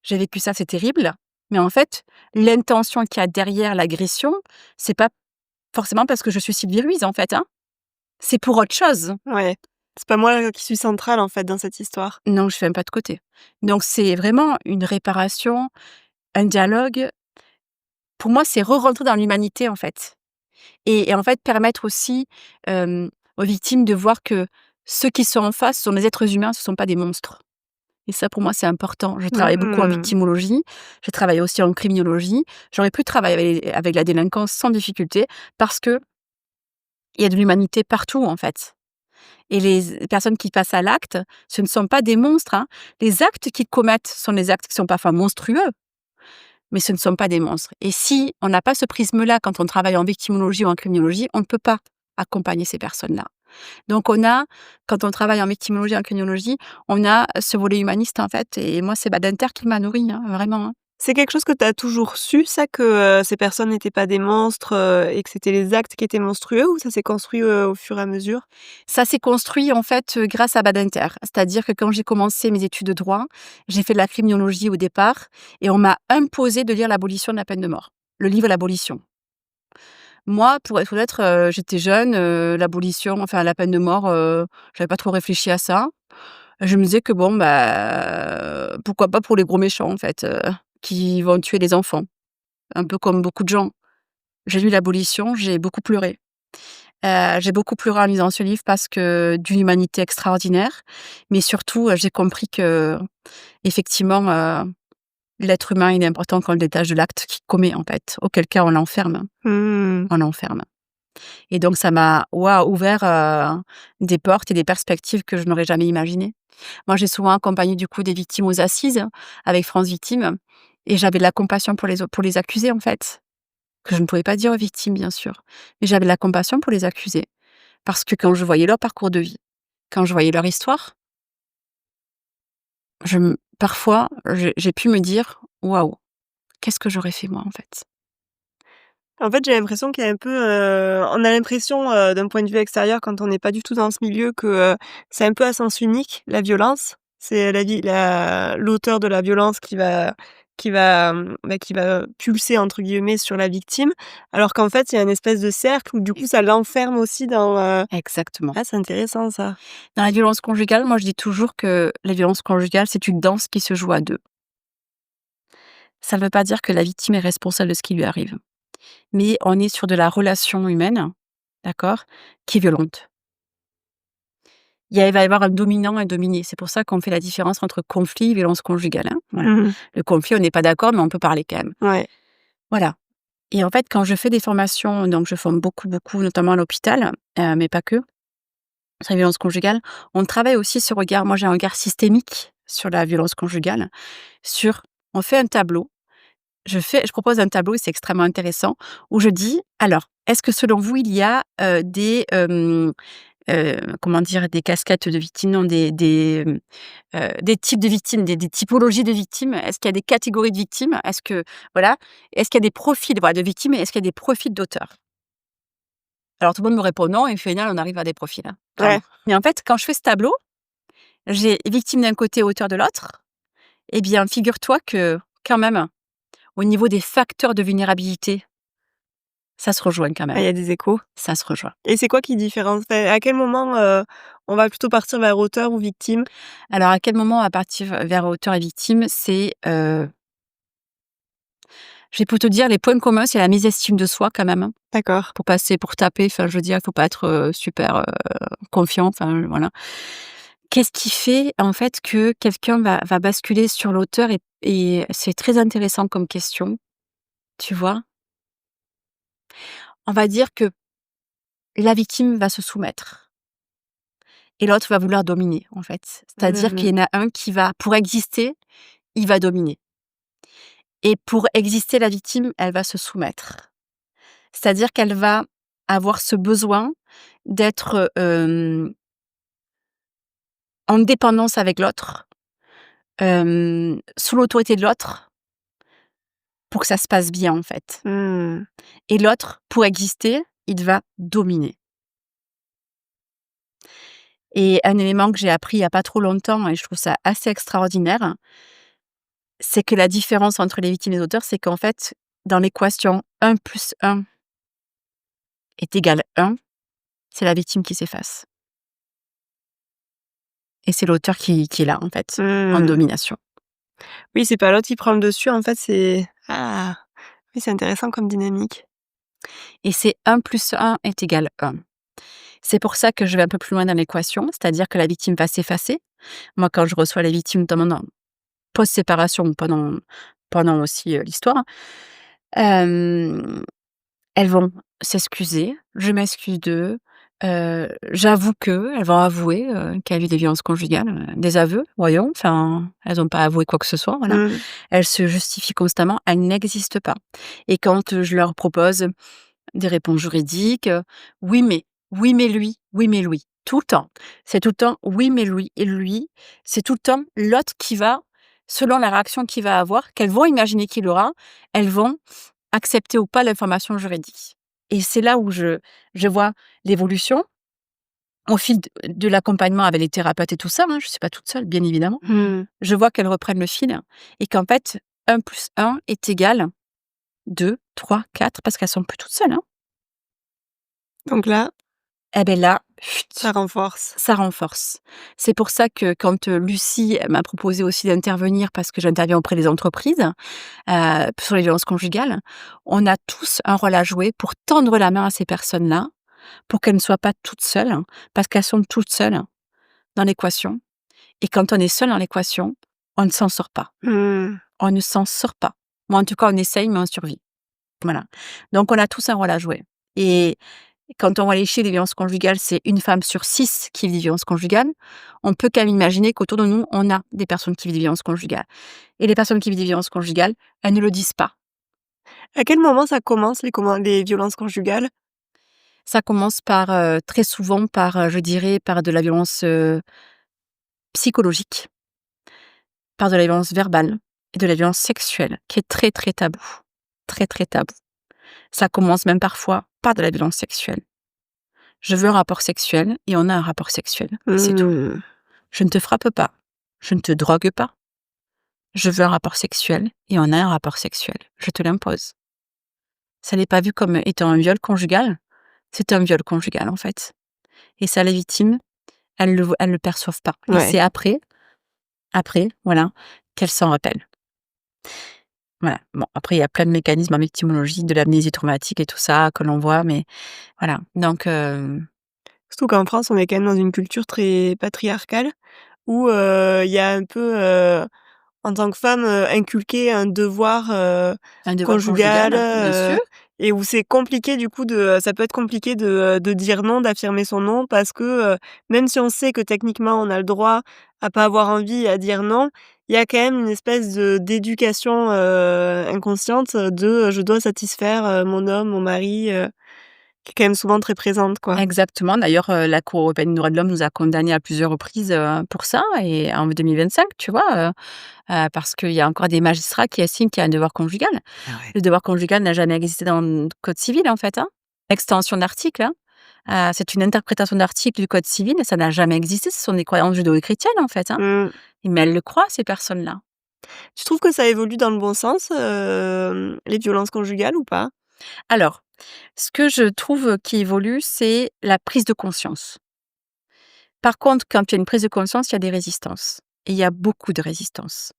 j'ai vécu ça, c'est terrible, mais en fait, l'intention qu'il y a derrière l'agression, c'est pas forcément parce que je suis Sylvie Ruiz, en fait, hein. C'est pour autre chose. Ouais. C'est pas moi qui suis centrale, en fait, dans cette histoire. Non, je fais un pas de côté». Donc c'est vraiment une réparation, un dialogue. Pour moi, c'est re-rentrer dans l'humanité, en fait. Et en fait, permettre aussi, aux victimes de voir que ceux qui sont en face sont des êtres humains, ce ne sont pas des monstres. Et ça, pour moi, c'est important. Je travaille beaucoup en Mmh. victimologie, je travaille aussi en criminologie. J'aurais pu travailler avec la délinquance sans difficulté parce qu'il y a de l'humanité partout, en fait. Et les personnes qui passent à l'acte, ce ne sont pas des monstres, hein. Les actes qu'ils commettent sont des actes qui sont parfois monstrueux, mais ce ne sont pas des monstres. Et si on n'a pas ce prisme-là quand on travaille en victimologie ou en criminologie, on ne peut pas accompagner ces personnes-là. Donc on a, quand on travaille en victimologie, en criminologie, on a ce volet humaniste, en fait. Et moi, c'est Badinter qui m'a nourrie, hein, vraiment, hein. C'est quelque chose que tu as toujours su ça, que, ces personnes n'étaient pas des monstres, et que c'était les actes qui étaient monstrueux ou ça s'est construit, au fur et à mesure? Ça s'est construit, en fait, grâce à Badinter. C'est-à-dire que quand j'ai commencé mes études de droit, j'ai fait de la criminologie au départ et on m'a imposé de lire l'abolition de la peine de mort, le livre «L'abolition». Moi, pour être honnête, j'étais jeune, l'abolition, enfin la peine de mort, j'avais pas trop réfléchi à ça. Je me disais que bon, bah, pourquoi pas pour les gros méchants, en fait, qui vont tuer les enfants, un peu comme beaucoup de gens. J'ai lu l'abolition, j'ai beaucoup pleuré. J'ai beaucoup pleuré en lisant ce livre parce que d'une humanité extraordinaire, mais surtout, j'ai compris qu'effectivement, l'être humain, il est important qu'on le détache de l'acte qu'il commet, en fait, auquel cas on l'enferme, Mmh. on l'enferme. Et donc ça m'a, waouh, ouvert, des portes et des perspectives que je n'aurais jamais imaginées. Moi, j'ai souvent accompagné du coup des victimes aux assises avec France Victimes et j'avais de la compassion pour les accusés, en fait, que je ne pouvais pas dire aux victimes, bien sûr. Mais j'avais de la compassion pour les accusés parce que quand je voyais leur parcours de vie, quand je voyais leur histoire, parfois, j'ai pu me dire: «Waouh, qu'est-ce que j'aurais fait moi, en fait?» En fait, j'ai l'impression qu'il y a un peu, on a l'impression, d'un point de vue extérieur quand on n'est pas du tout dans ce milieu que, c'est un peu à sens unique, la violence. C'est l'auteur de la violence qui va «pulser» entre guillemets sur la victime, alors qu'en fait, il y a une espèce de cercle où du coup ça l'enferme aussi dans, Exactement. ah, c'est intéressant ça. Dans la violence conjugale, moi, je dis toujours que la violence conjugale, c'est une danse qui se joue à 2. Ça ne veut pas dire que la victime est responsable de ce qui lui arrive, mais on est sur de la relation humaine, d'accord, qui est violente. Il va y avoir un dominant, un dominé. C'est pour ça qu'on fait la différence entre conflit et violence conjugale, hein, voilà. Mmh. Le conflit, on n'est pas d'accord, mais on peut parler quand même. Ouais. Voilà. Et en fait, quand je fais des formations, donc je forme beaucoup, beaucoup, notamment à l'hôpital, mais pas que. sur la violence conjugale, on travaille aussi ce regard. Moi, j'ai un regard systémique sur la violence conjugale, sur on fait un tableau. Je propose un tableau et c'est extrêmement intéressant où je dis: «Alors, est-ce que selon vous, il y a, comment dire? Des casquettes de victimes, non, des types de victimes, des typologies de victimes? Est-ce qu'il y a des catégories de victimes? Est-ce que voilà, est-ce qu'il y a des profils, voilà, de victimes et est-ce qu'il y a des profils d'auteurs?» Alors tout le monde me répond: «Non» et au final, on arrive à des profils, hein, Ouais. vraiment. Mais en fait, quand je fais ce tableau, j'ai victime d'un côté, auteur de l'autre. Eh bien, figure-toi que, quand même, au niveau des facteurs de vulnérabilité, ça se rejoint quand Ah, il même. y a des échos. Ça se rejoint. Et c'est quoi qui différencie? Enfin, à quel moment, on va plutôt partir vers auteur ou victime? Alors à quel moment à partir vers auteur et victime, c'est, je vais plutôt dire les points communs, c'est la mésestime de soi quand même, hein, D'accord. pour taper, enfin je veux dire, il faut pas être, super, confiant, enfin voilà. Qu'est-ce qui fait en fait que quelqu'un va basculer sur l'auteur et c'est très intéressant comme question, tu vois? On va dire que la victime va se soumettre et l'autre va vouloir dominer, en fait. C'est-à-dire Mmh. qu'il y en a un qui va pour exister, il va dominer et pour exister, la victime, elle va se soumettre. C'est-à-dire qu'elle va avoir ce besoin d'être, en dépendance avec l'autre, sous l'autorité de l'autre pour que ça se passe bien, en fait. Mmh. Et l'autre, pour exister, il va dominer. Et un élément que j'ai appris il y a pas trop longtemps et je trouve ça assez extraordinaire, c'est que la différence entre les victimes et les auteurs, c'est qu'en fait, dans l'équation 1 + 1 est égal 1, c'est la victime qui s'efface et c'est l'auteur qui est là, en fait, en Mmh. domination. Oui, c'est pas l'autre qui prend le dessus, en fait, c'est ah! Oui, c'est intéressant comme dynamique. Et c'est 1 + 1 est égal 1. C'est pour ça que je vais un peu plus loin dans l'équation, c'est-à-dire que la victime va s'effacer. Moi, quand je reçois les victimes, notamment post-séparation ou pendant aussi, l'histoire, hem, elles vont s'excuser, je m'excuse d'eux, j'avoue qu'eux, elles vont avouer, qu'il y a eu des violences conjugales, des aveux, voyons, enfin, elles ont pas avoué quoi que ce soit, voilà. Mmh. Elles se justifient constamment, elles n'existent pas et quand, je leur propose des réponses juridiques, oui mais lui, oui mais lui, tout le temps. C'est tout le temps oui mais lui et lui, c'est tout le temps l'autre qui va, selon la réaction qu'il va avoir, qu'elles vont imaginer qu'il aura, elles vont accepter ou pas l'information juridique. Et c'est là où je vois l'évolution au fil de l'accompagnement avec les thérapeutes et tout ça, hein, je suis pas toute seule, bien évidemment. Mmh. Je vois qu'elles reprennent le fil et qu'en fait 1 + 1 est égal 2, 3, 4 parce qu'elles sont plus toutes seules, hein. Donc là, Et beh là, ça chut, renforce. ça renforce. C'est pour ça que quand, Lucie elle m'a proposé aussi d'intervenir parce que j'interviens auprès des entreprises, sur les violences conjugales, on a tous un rôle à jouer pour tendre la main à ces personnes-là, pour qu'elles ne soient pas toutes seules, hein, parce qu'elles sont toutes seules dans l'équation et quand on est seul dans l'équation, on ne s'en sort pas. Mmh. On ne s'en sort pas. Moi, en tout cas, on essaye, mais on survit. Voilà. Donc on a tous un rôle à jouer et quand on voit les chiffres des violences conjugales, c'est 1 femme sur 6 qui vit des violences conjugales. On peut quand même imaginer qu'autour de nous, on a des personnes qui vivent des violences conjugales et les personnes qui vivent des violences conjugales, elles ne le disent pas. À quel moment ça commence les violences conjugales? Ça commence par, très souvent par, je dirais, par de la violence, psychologique, par de la violence verbale et de la violence sexuelle qui est très, très tabou. Très, très tabou. Ça commence même parfois par de la violence sexuelle. Je veux un rapport sexuel et on a un rapport sexuel et c'est tout. Mmh. Je ne te frappe pas, je ne te drogue pas, je veux un rapport sexuel et on a un rapport sexuel. Je te l'impose. Ça n'est pas vu comme étant un viol conjugal, c'est un viol conjugal en fait. Et ça, les victimes, elles le perçoivent pas. Et Ouais. c'est après, voilà, qu'elles s'en rappellent. Voilà. Bon, après, il y a plein de mécanismes en victimologie, de l'amnésie traumatique et tout ça que l'on voit, mais voilà. Donc, Surtout qu'en France, on est quand même dans une culture très patriarcale où, il y a un peu, en tant que femme, inculqué un devoir, un devoir conjugal, conjugal, bien sûr. et où c'est compliqué du coup ça peut être compliqué de dire non, d'affirmer son non parce que, même si on sait que techniquement on a le droit à pas avoir envie et à dire non, il y a quand même une espèce d'éducation, inconsciente de, je dois satisfaire, mon homme, mon mari, qui est quand même souvent très présente, quoi. Exactement. D'ailleurs, la Cour européenne des droits de l'homme nous a condamnés à plusieurs reprises, pour ça et en 2025, tu vois? Parce qu'il y a encore des magistrats qui estiment qu'il y a un devoir conjugal. Ah ouais. Le devoir conjugal n'a jamais existé dans le code civil, en fait, hein. Extension d'article, hein. C'est une interprétation d'article du code civil, ça n'a jamais existé. Ce sont des croyances judéo-chrétiennes, en fait, hein. Mmh. Mais elles le croient, ces personnes-là. Tu trouves que ça évolue dans le bon sens, les violences conjugales ou pas? Alors, ce que je trouve qui évolue, c'est la prise de conscience. Par contre, quand il y a une prise de conscience, il y a des résistances et il y a beaucoup de résistances.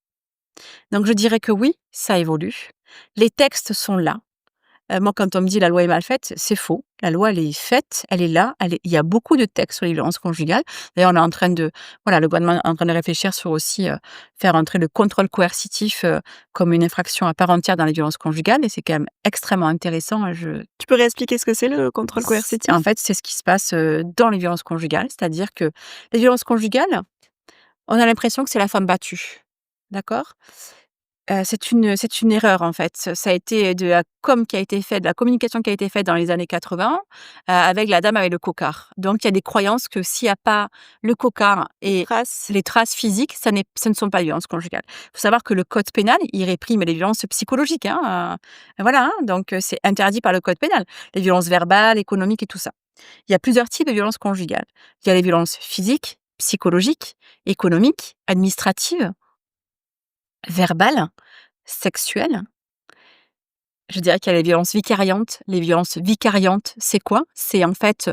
Donc je dirais que oui, ça évolue. Les textes sont là. Moi, quand on me dit: «La loi est mal faite», c'est faux. La loi, elle est faite, elle est là, il y a beaucoup de textes sur les violences conjugales. D'ailleurs, on est en train de le gouvernement est en train de réfléchir sur aussi, faire entrer le contrôle coercitif, comme une infraction à part entière dans les violences conjugales et c'est quand même extrêmement intéressant, Tu peux réexpliquer ce que c'est le contrôle coercitif? en fait, c'est ce qui se passe, dans les violences conjugales. C'est-à-dire que les violences conjugales, on a l'impression que c'est la femme battue, d'accord? C'est une erreur, en fait. Ça a été de la com qui a été faite, de la communication qui a été faite dans les années 80, avec la dame avec le cocard. Donc il y a des croyances que s'il y a pas le cocard et Trace? les traces physiques, ce ne sont pas des violences conjugales. Il faut savoir que le code pénal, il réprime les violences psychologiques, hein, voilà, hein, donc c'est interdit par le code pénal. Les violences verbales, économiques et tout ça. Il y a plusieurs types de violences conjugales. Il y a les violences physiques, psychologiques, économiques, administratives, verbales, sexuelles. Je dirais qu'il y a les violences vicariantes. Les violences vicariantes, c'est quoi? C'est en fait,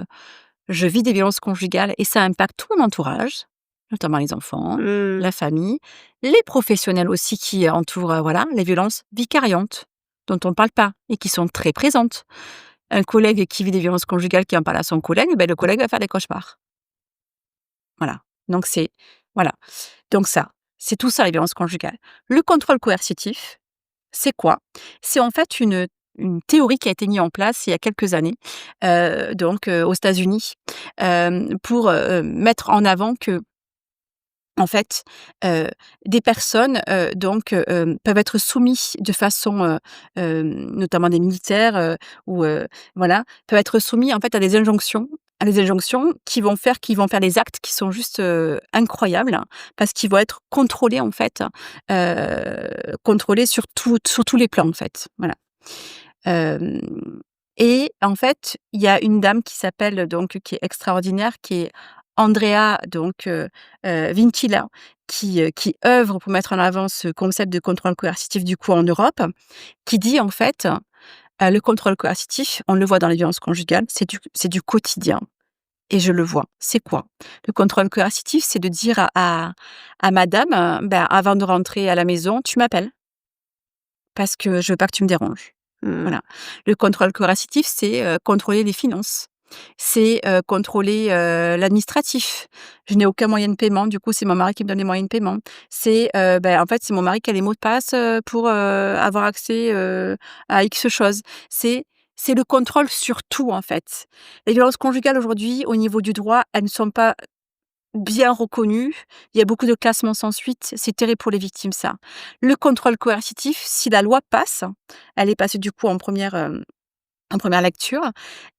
je vis des violences conjugales et ça impacte tout mon entourage, notamment les enfants, Mmh. la famille, les professionnels aussi qui entourent, voilà, les violences vicariantes dont on ne parle pas et qui sont très présentes. Un collègue qui vit des violences conjugales qui en parle à son collègue, ben le collègue va faire des cauchemars. Voilà. Donc voilà. Donc ça, c'est tout ça les violences conjugales. Le contrôle coercitif, c'est quoi? C'est en fait une théorie qui a été mise en place il y a quelques années, aux États-Unis, pour, mettre en avant que en fait, des personnes, peuvent être soumis de façon, notamment des militaires, ou voilà, peuvent être soumis en fait à des injonctions qui vont faire des actes qui sont juste, incroyables, hein, parce qu'ils vont être contrôlés en fait, contrôlés sur tous les plans en fait, voilà. Hem et en fait, il y a une dame qui s'appelle donc qui est extraordinaire, qui est Andrea Vincila, qui œuvre pour mettre en avant ce concept de contrôle coercitif du coup en Europe, qui dit en fait, le contrôle coercitif, on le voit dans les violences conjugales, c'est du quotidien et je le vois. C'est quoi? Le contrôle coercitif, c'est de dire à madame, avant de rentrer à la maison: «Tu m'appelles parce que je veux pas que tu me déranges». Mmh. Voilà. Le contrôle coercitif, c'est, contrôler les finances. C'est, contrôler, l'administratif. Je n'ai aucun moyen de paiement, du coup, c'est mon mari qui me donne les moyens de paiement. C'est, en fait, c'est mon mari qui a les mots de passe, pour, avoir accès, à X choses. C'est c'est le contrôle sur tout, en fait. Les violences conjugales aujourd'hui, au niveau du droit, elles ne sont pas bien reconnues. Il y a beaucoup de classements sans suite. C'est terrible pour les victimes, ça. Le contrôle coercitif, si la loi passe, elle est passée, du coup, en première lecture,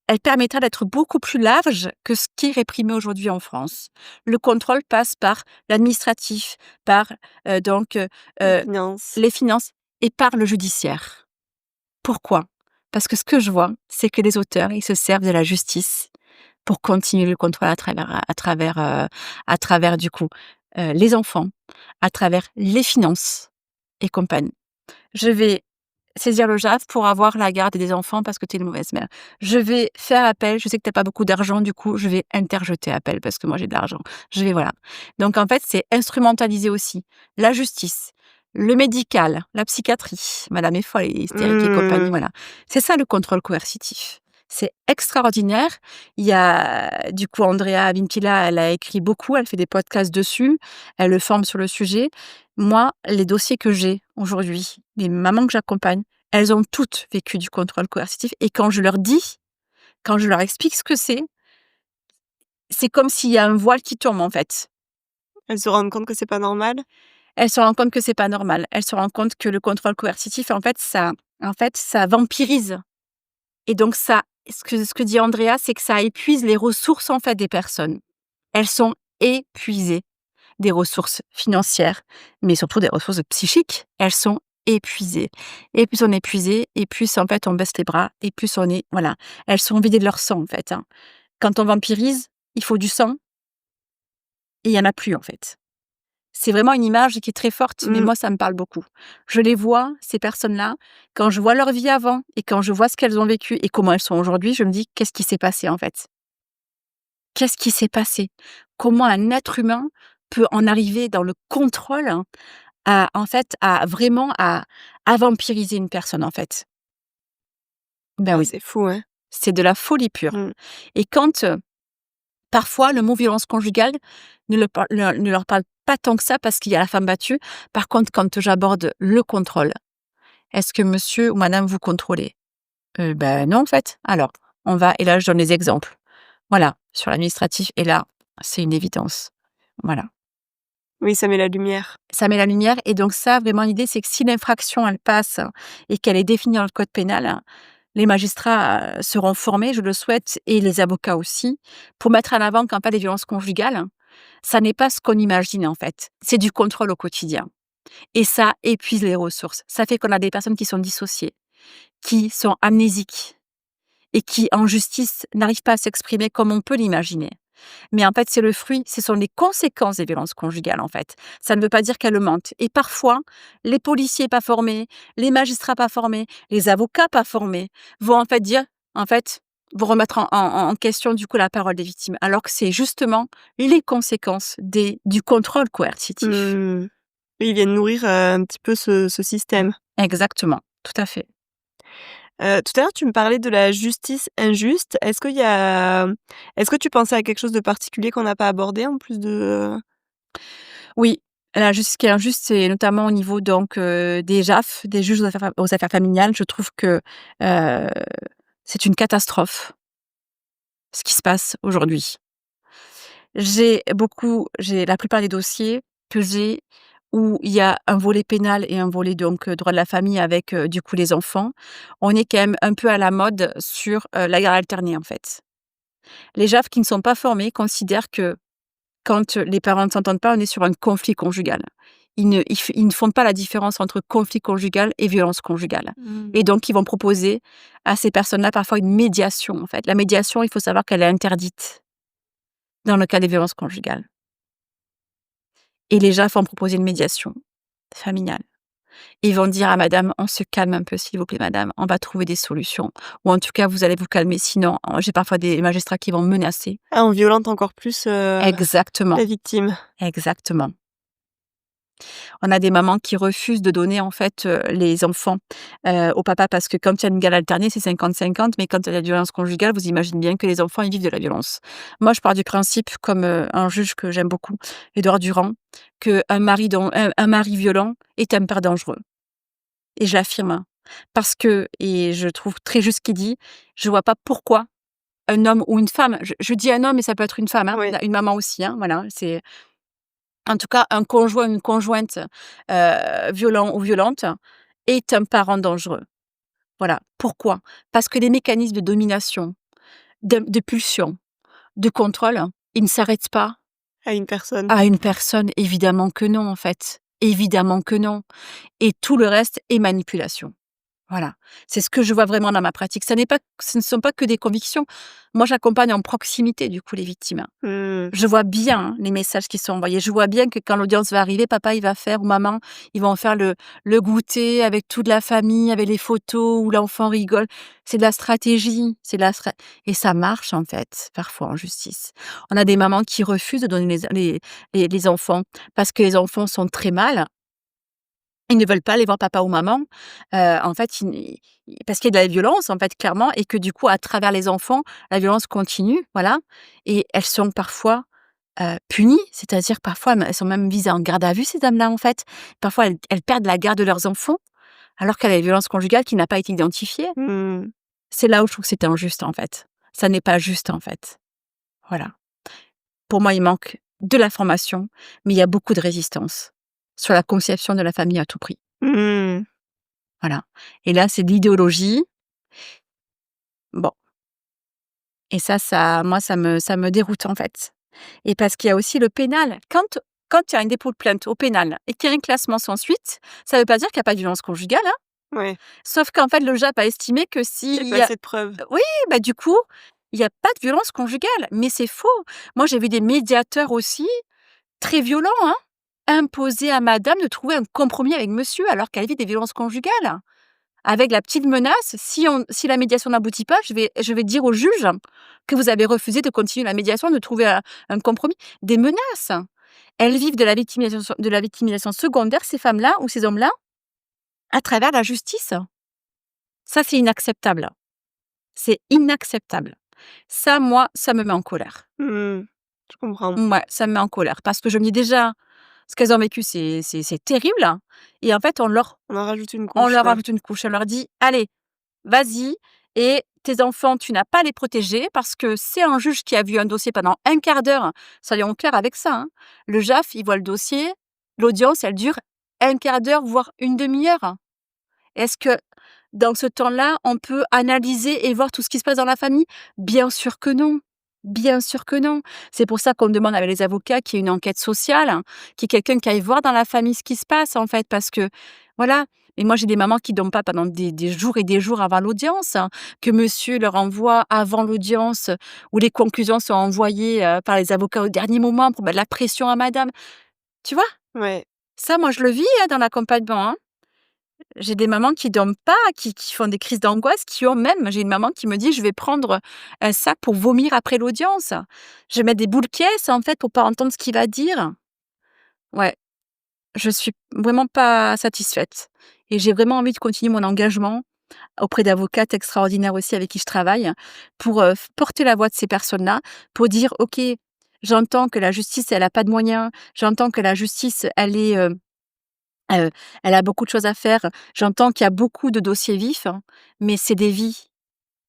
elle permettra d'être beaucoup plus large que ce qui est réprimé aujourd'hui en France. Le contrôle passe par l'administratif, par, Les heu, finances. les finances et par le judiciaire. Pourquoi? Parce que ce que je vois, c'est que les auteurs, ils se servent de la justice pour continuer le contrôle à travers du coup, les enfants, à travers les finances et compagnie. Je vais saisir le JAF pour avoir la garde des enfants parce que tu es une mauvaise mère. Je vais faire appel, je sais que tu as pas beaucoup d'argent, du coup, je vais interjeter appel parce que moi j'ai de l'argent. Voilà. Donc en fait, c'est instrumentaliser aussi la justice, le médical, la psychiatrie. Madame est folle et hystérique et compagnie, Mmh. voilà. C'est ça le contrôle coercitif. C'est extraordinaire. Il y a du coup Andrea Vincila, elle a écrit beaucoup, elle fait des podcasts dessus, elle le forme sur le sujet. Moi, les dossiers que j'ai aujourd'hui, les mamans que j'accompagne, Elles ont toutes vécu du contrôle coercitif et quand je leur dis, quand je leur explique ce que c'est comme s'il y a un voile qui tombe, en fait. Elles se rendent compte que c'est pas normal? Elles se rendent compte que c'est pas normal. Elles se rendent compte que le contrôle coercitif, ça vampirise et donc ça ce que dit Andrea, c'est que ça épuise les ressources, en fait, des personnes. Elles sont épuisées, des ressources financières, mais surtout des ressources psychiques. Elles sont épuisées et plus on est épuisé et plus, en fait, on baisse les bras et plus on est voilà. Elles sont vidées de leur sang, en fait, hein. Quand on vampirise, il faut du sang et il y en a plus, en fait. C'est vraiment une image qui est très forte, mais Mmh. moi, ça me parle beaucoup. Je les vois, ces personnes-là, quand je vois leur vie avant et quand je vois ce qu'elles ont vécu et comment elles sont aujourd'hui, je me dis: «Qu'est-ce qui s'est passé, en fait? Qu'est-ce qui s'est passé? Comment un être humain peut en arriver dans le contrôle, hein, à en fait, à vraiment à vampiriser une personne, en fait?» Ben Ah, oui, c'est fou, hein. c'est de la folie pure Mmh. et quand, parfois, le mot violence conjugale ne leur parle pas tant que ça parce qu'il y a la femme battue. Par contre, quand j'aborde le contrôle: «Est-ce que monsieur ou madame vous contrôlez?» «Ben, non, en fait». «Alors, on va» et là, je donne les exemples. Voilà, sur l'administratif et là, c'est une évidence. Voilà. Oui, ça met la lumière. Ça met la lumière et donc ça, vraiment, l'idée, c'est que si l'infraction, elle passe et qu'elle est définie dans le code pénal, les magistrats, seront formés, je le souhaite, et les avocats aussi, pour mettre en avant qu'en fait, les violences conjugales, ça n'est pas ce qu'on imagine, en fait. C'est du contrôle au quotidien et ça épuise les ressources. Ça fait qu'on a des personnes qui sont dissociées, qui sont amnésiques et qui, en justice, n'arrivent pas à s'exprimer comme on peut l'imaginer. Mais en fait, c'est le fruit, ce sont les conséquences des violences conjugales, en fait. Ça ne veut pas dire qu'elles mentent. Et parfois, les policiers pas formés, les magistrats pas formés, les avocats pas formés vont en fait dire, en fait, vont remettre en question du coup la parole des victimes, alors que c'est justement les conséquences du contrôle coercitif. Mmh. Oui, ils viennent nourrir, un petit peu ce système. Exactement, tout à fait. Tout à l'heure, tu me parlais de la justice injuste. Est-ce que tu pensais à quelque chose de particulier qu'on n'a pas abordé en plus de Oui, la justice qui est injuste, c'est notamment au niveau donc des JAF, des juges aux affaires familiales. Je trouve que, heu, c'est une catastrophe, ce qui se passe aujourd'hui. J'ai la plupart des dossiers que j'ai où il y a un volet pénal et un volet donc droit de la famille avec, du coup les enfants. On est quand même un peu à la mode sur, la garde alternée, en fait. Les JAF qui ne sont pas formés considèrent que quand, les parents ne s'entendent pas, on est sur un conflit conjugal. Ils ne font pas la différence entre conflit conjugal et violence conjugale Mmh. et donc ils vont proposer à ces personnes-là parfois une médiation, en fait. La médiation, il faut savoir qu'elle est interdite dans le cas des violences conjugales et les JAF vont proposer une médiation familiale. Ils vont dire à madame: «On se calme un peu s'il vous plaît madame, on va trouver des solutions ou en tout cas vous allez vous calmer sinon» j'ai parfois des magistrats qui vont menacer. Ah, on violente encore plus, Exactement, la victime. exactement. On a des mamans qui refusent de donner en fait, les enfants, au papa parce que quand il y a une garde alternée, c'est 50-50, mais quand il y a de la violence conjugale, vous imaginez bien que les enfants, ils vivent de la violence. Moi, je pars du principe comme, un juge que j'aime beaucoup, Édouard Durand, qu'un un mari violent est un père dangereux et je l'affirme, hein, parce que et je trouve très juste ce qu'il dit, je vois pas pourquoi un homme ou une femme, je dis un homme, mais ça peut être une femme, hein, Oui. une maman aussi, hein, voilà, c'est en tout cas, un conjoint, une conjointe, violent ou violente est un parent dangereux. Voilà. Pourquoi? Parce que les mécanismes de domination, de pulsion, de contrôle, ils ne s'arrêtent pas À une personne. à une personne. Évidemment que non, en fait. Évidemment que non et tout le reste est manipulation. Voilà, c'est ce que je vois vraiment dans ma pratique. Ce ne sont pas que des convictions. Moi, j'accompagne en proximité, du coup, les victimes, hein. Mmh. Je vois bien, hein, les messages qui sont envoyés. Je vois bien que quand l'audience va arriver, papa, il va faire ou maman, ils vont faire le goûter avec toute la famille, avec les photos où l'enfant rigole. C'est de la stratégie, c'est de la stra et ça marche, en fait, parfois en justice. On a des mamans qui refusent de donner les enfants parce que les enfants sont très mal. Ils ne veulent pas aller voir papa ou maman, en fait, parce qu'il y a de la violence, en fait, clairement et que du coup, à travers les enfants, la violence continue, voilà et elles sont parfois, punies, c'est-à-dire parfois elles sont même visées en garde à vue ces dames-là, en fait. Parfois elles perdent la garde de leurs enfants, alors qu'elle a une violence conjugale qui n'a pas été identifiée. Mmh. C'est là où je trouve que c'est injuste, en fait. Ça n'est pas juste, en fait. Voilà. Pour moi, il manque de la formation, mais il y a beaucoup de résistance sur la conception de la famille à tout prix. Mmh. Voilà. Et là, c'est de l'idéologie. Bon, et ça moi, ça me déroute, en fait. Et parce qu'il y a aussi le pénal. Quand il y a un dépôt de plainte au pénal et qu'il y a un classement sans suite, ça ne veut pas dire qu'il y a pas de violence conjugale, hein. Ouais, Sauf qu'en fait, le JAP a estimé que il y a s'il pas y a assez de preuves. oui, bah, du coup, il y a pas de violence conjugale. Mais c'est faux. Moi, j'ai vu des médiateurs aussi, très violents, hein, imposer à madame de trouver un compromis avec monsieur alors qu'elle vit des violences conjugales. Avec la petite menace, si la médiation n'aboutit pas, je vais dire au juge que vous avez refusé de continuer la médiation, de trouver un compromis. Des menaces. Elles vivent de la victimisation secondaire, ces femmes-là ou ces hommes-là, à travers la justice. Ça, c'est inacceptable. C'est inacceptable. Ça, moi, ça me met en colère. Mmh. Je comprends. Ouais, ça me met en colère parce que je me dis déjà, ce qu'elles ont vécu, c'est terrible et en fait, On en rajoute une on couche, leur quoi. rajoute une couche. On leur dit: «Allez, vas-y et tes enfants, tu n'as pas à les protéger parce que c'est un juge qui a vu un dossier pendant un quart d'heure». Soyons clairs avec ça, hein. Le JAF, il voit le dossier, l'audience, elle dure un quart d'heure, voire une demi-heure. Est-ce que dans ce temps-là, on peut analyser et voir tout ce qui se passe dans la famille? Bien sûr que non. Bien sûr que non. C'est pour ça qu'on demande avec les avocats qu'il y ait une enquête sociale, hein, qu'il y ait quelqu'un qui aille voir dans la famille ce qui se passe, en fait, parce que voilà. Et moi, j'ai des mamans qui dorment pas pendant des jours et des jours avant l'audience, hein, que monsieur leur envoie avant l'audience, où les conclusions sont envoyées, par les avocats au dernier moment pour mettre la pression à madame. Tu vois? Ouais. Ça, moi, je le vis, hein, dans l'accompagnement, hein. J'ai des mamans qui dorment pas, qui font des crises d'angoisse, j'ai une maman qui me dit: «Je vais prendre un sac pour vomir après l'audience. Je vais mettre des boules caisses, en fait, pour pas entendre ce qu'il va dire». Ouais, je suis vraiment pas satisfaite et j'ai vraiment envie de continuer mon engagement auprès d'avocates extraordinaires aussi avec qui je travaille pour, porter la voix de ces personnes-là, pour dire: «OK, j'entends que la justice, elle a pas de moyens, j'entends que la justice, Heu, elle a beaucoup de choses à faire. J'entends qu'il y a beaucoup de dossiers vifs, hein, mais c'est des vies.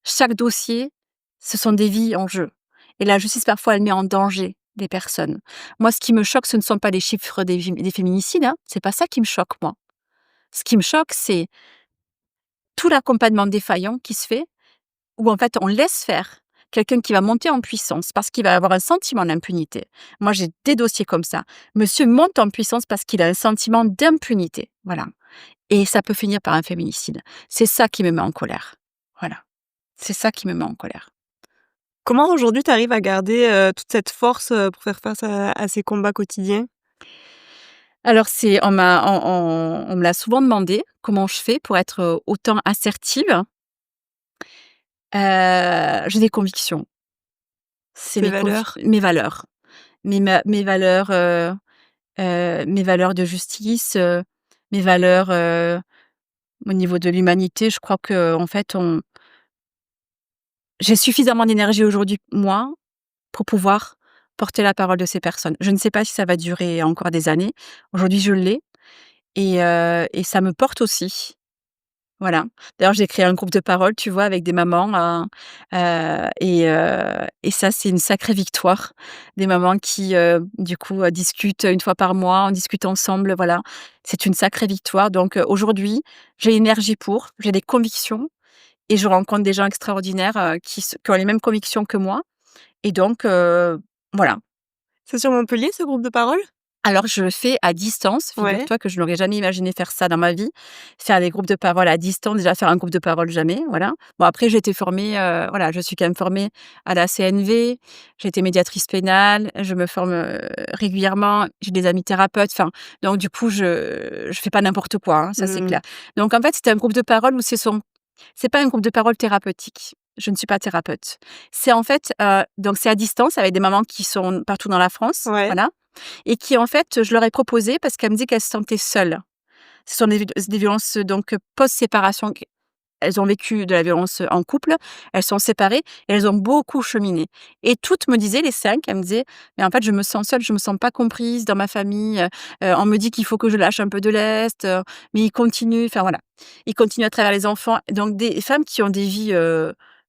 Chaque dossier, ce sont des vies en jeu et la justice, parfois, elle met en danger des personnes. Moi, ce qui me choque, ce ne sont pas les chiffres des féminicides, hein, c'est pas ça qui me choque, moi. Ce qui me choque, c'est tout l'accompagnement défaillant qui se fait, où, en fait, on laisse faire quelqu'un qui va monter en puissance parce qu'il va avoir un sentiment d'impunité. Moi, j'ai des dossiers comme ça. Monsieur monte en puissance parce qu'il a un sentiment d'impunité. Voilà. Et ça peut finir par un féminicide. C'est ça qui me met en colère. Voilà, c'est ça qui me met en colère. Comment aujourd'hui tu arrives à garder, toute cette force, pour faire face à ces combats quotidiens? Alors on me l'a souvent demandé, comment je fais pour être, autant assertive? J'ai des convictions. C'est Tes valeurs? mes valeurs. Mes valeurs de justice, mes valeurs, au niveau de l'humanité. Je crois qu'en fait, j'ai suffisamment d'énergie aujourd'hui, moi, pour pouvoir porter la parole de ces personnes. Je ne sais pas si ça va durer encore des années. Aujourd'hui, je l'ai et ça me porte aussi. Voilà. D'ailleurs, j'ai créé un groupe de parole, tu vois, avec des mamans, et ça, c'est une sacrée victoire. Des mamans qui, du coup, discutent une fois par mois, on discute ensemble, voilà. C'est une sacrée victoire donc aujourd'hui, j'ai l'énergie j'ai des convictions et je rencontre des gens extraordinaires, qui ont les mêmes convictions que moi et donc voilà. C'est sur Montpellier, ce groupe de parole? Alors je le fais à distance, Ouais. figure-toi que je n'aurais jamais imaginé faire ça dans ma vie. Faire des groupes de parole à distance, déjà faire un groupe de parole jamais, voilà. Bon après j'ai été formée, voilà, je suis quand même formée à la CNV, j'ai été médiatrice pénale, je me forme, régulièrement, j'ai des amis thérapeutes, enfin donc du coup je fais pas n'importe quoi, hein, ça c'est Mmh. clair. Donc en fait, c'était un groupe de parole où c'est pas un groupe de parole thérapeutique. Je ne suis pas thérapeute. C'est en fait, donc c'est à distance avec des mamans qui sont partout dans la France, Ouais. voilà et qui en fait, je leur ai proposé parce qu'elle me dit qu'elle se sentait seule. Ce sont des violences, donc post-séparation elles ont vécu de la violence en couple, elles sont séparées et elles ont beaucoup cheminé et toutes me disaient, les 5, elles me disaient: «Mais en fait, je me sens seule, je me sens pas comprise dans ma famille, on me dit qu'il faut que je lâche un peu de lest, mais ils continuent», enfin voilà. Ils continuent à travers les enfants, donc des femmes qui ont des vies,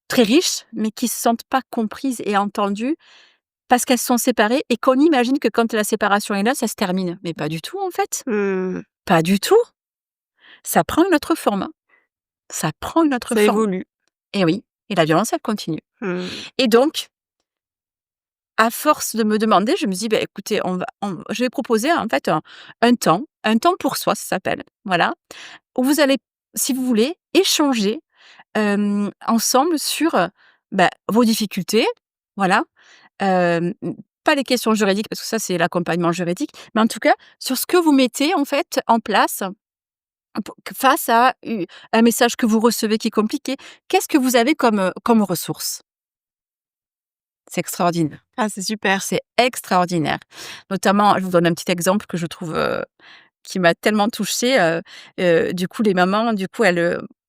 très riches, mais qui se sentent pas comprises et entendues parce qu'elles sont séparées et qu'on imagine que quand la séparation est là, ça se termine. Mais pas du tout en fait, Mmh. pas du tout. Ça prend une autre forme, hein. Ça prend une autre Ça forme. évolue. Et oui, et la violence, elle continue. Mmh. Et donc, à force de me demander, je me dis: «Beh, écoutez, je vais proposer en fait un temps pour soi», ça s'appelle, voilà, où vous allez, si vous voulez, échanger, ensemble sur, vos difficultés, voilà, pas les questions juridiques parce que ça, c'est l'accompagnement juridique, mais en tout cas, sur ce que vous mettez en fait en place face à un message que vous recevez qui est compliqué. Qu'est-ce que vous avez comme ressources? C'est extraordinaire. Ah, c'est super. C'est extraordinaire. Notamment, je vous donne un petit exemple que je trouve, qui m'a tellement touchée, du coup, les mamans, du coup,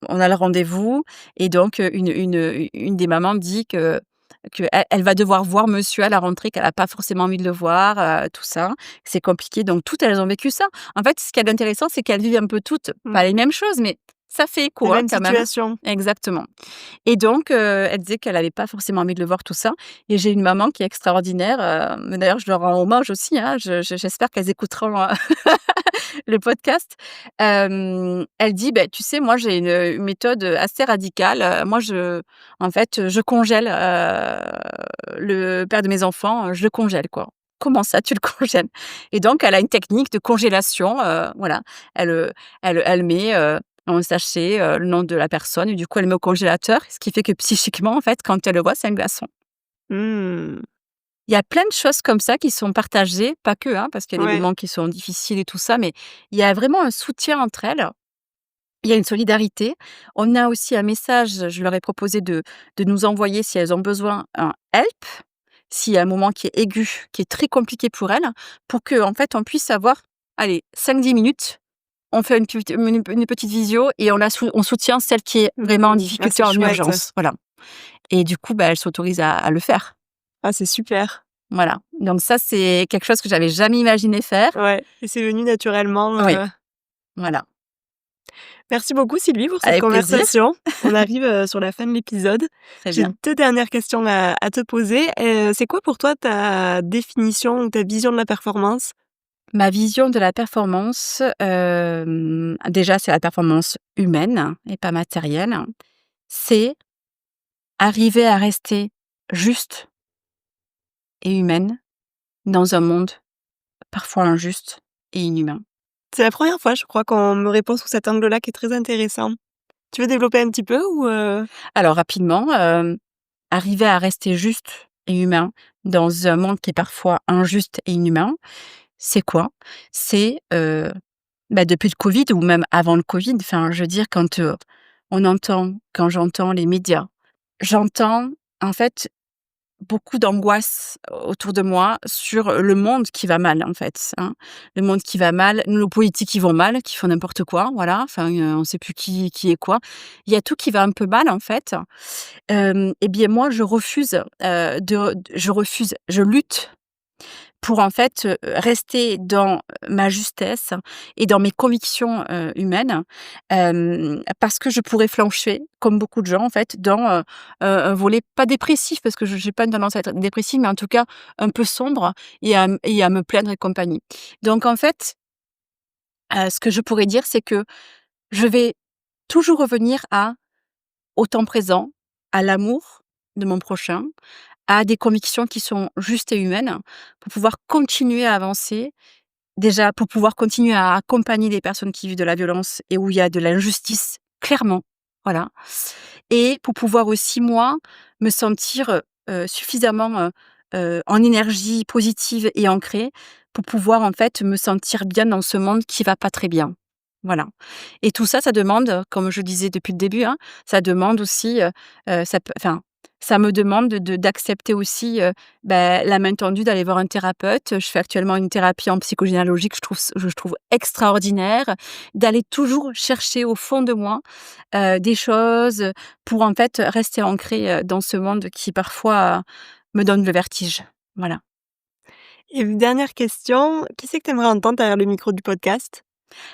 on a le rendez-vous et donc une des mamans dit qu'elle va devoir voir monsieur à la rentrée, qu'elle a pas forcément envie de le voir, tout ça. C'est compliqué, donc toutes, elles ont vécu ça. En fait, ce qui est intéressant, c'est qu'elles vivent un peu toutes, pas Mmh. les mêmes choses, mais ça fait Les écho, hein, mêmes quand même. situations. Exactement. Et donc, elle disait qu'elle avait pas forcément envie de le voir, tout ça. Et j'ai une maman qui est extraordinaire, mais d'ailleurs je leur rends hommage aussi, hein, j'espère qu'elles écouteront, le podcast. Elle dit: «Beh, tu sais, moi j'ai une méthode, assez radicale, moi en fait, je congèle, le père de mes enfants, je le congèle, quoi». «Comment ça, tu le congèles?» Et donc elle a une technique de congélation, voilà. Elle met, dans un sachet, le nom de la personne et du coup elle met au congélateur, ce qui fait que psychiquement, en fait, quand elle le voit, c'est un glaçon. Mmh. Il y a plein de choses comme ça qui sont partagées, pas que, hein, parce qu'il y a des Ouais. moments qui sont difficiles et tout ça, mais il y a vraiment un soutien entre elles. Il y a une solidarité. On a aussi un message, je leur ai proposé de nous envoyer, si elles ont besoin, un help, s'il y a un moment qui est aigu, qui est très compliqué pour que en fait, on puisse avoir, allez, 5-10 minutes, on fait une petite visio et on soutient celle qui est vraiment en Mmh. Ah, difficulté, c'est en chouette. urgence, voilà. Et du coup, elle s'autorise à le faire. Ah, c'est super. Voilà, donc ça, c'est quelque chose que j'avais jamais imaginé faire. Ouais et c'est venu naturellement, Oui, voilà, Merci beaucoup Sylvie pour cette avec plaisir. conversation. On arrive, sur la fin de l'épisode. Très J'ai bien. 2 dernières questions à te poser. C'est quoi pour toi ta définition ou ta vision de la performance? Ma vision de la performance, déjà, c'est la performance humaine et pas matérielle. C'est arriver à rester juste et humaine dans un monde parfois injuste et inhumain. C'est la première fois je crois qu'on me répond sous cet angle-là qui est très intéressant. Tu veux développer un petit peu ou? Alors rapidement, arriver à rester juste et humain dans un monde qui est parfois injuste et inhumain, c'est quoi? C'est, depuis le covid ou même avant le covid, enfin, je veux dire quand j'entends les médias, j'entends en fait beaucoup d'angoisse autour de moi sur le monde qui va mal, en fait, hein. Le monde qui va mal, nos politiques qui vont mal, qui font n'importe quoi, voilà, enfin, on sait plus qui est quoi. Il y a tout qui va un peu mal, en fait. Et bien moi je lutte pour en fait, rester dans ma justesse et dans mes convictions, humaines, parce que je pourrais flancher, comme beaucoup de gens en fait, dans, un volet pas dépressif parce que je j'ai pas une tendance à être dépressive, mais en tout cas un peu sombre et à me plaindre et compagnie. Donc en fait, ce que je pourrais dire, c'est que je vais toujours revenir au temps présent, à l'amour de mon prochain, à des convictions qui sont justes et humaines, pour pouvoir continuer à avancer. Déjà, pour pouvoir continuer à accompagner les personnes qui vivent de la violence et où il y a de l'injustice, clairement, voilà. Et pour pouvoir aussi, moi, me sentir, suffisamment, en énergie positive et ancrée pour pouvoir, en fait, me sentir bien dans ce monde qui va pas très bien. Voilà. Et tout ça, ça demande, comme je disais depuis le début, hein, ça demande aussi, ça peut enfin, ça me demande d'accepter aussi, la main tendue, d'aller voir un thérapeute. Je fais actuellement une thérapie en psychogénéalogie que je trouve extraordinaire, d'aller toujours chercher au fond de moi, des choses, pour en fait rester ancrée, dans ce monde qui parfois, me donne le vertige. Voilà. Et dernière question, qui c'est que tu aimerais entendre derrière le micro du podcast?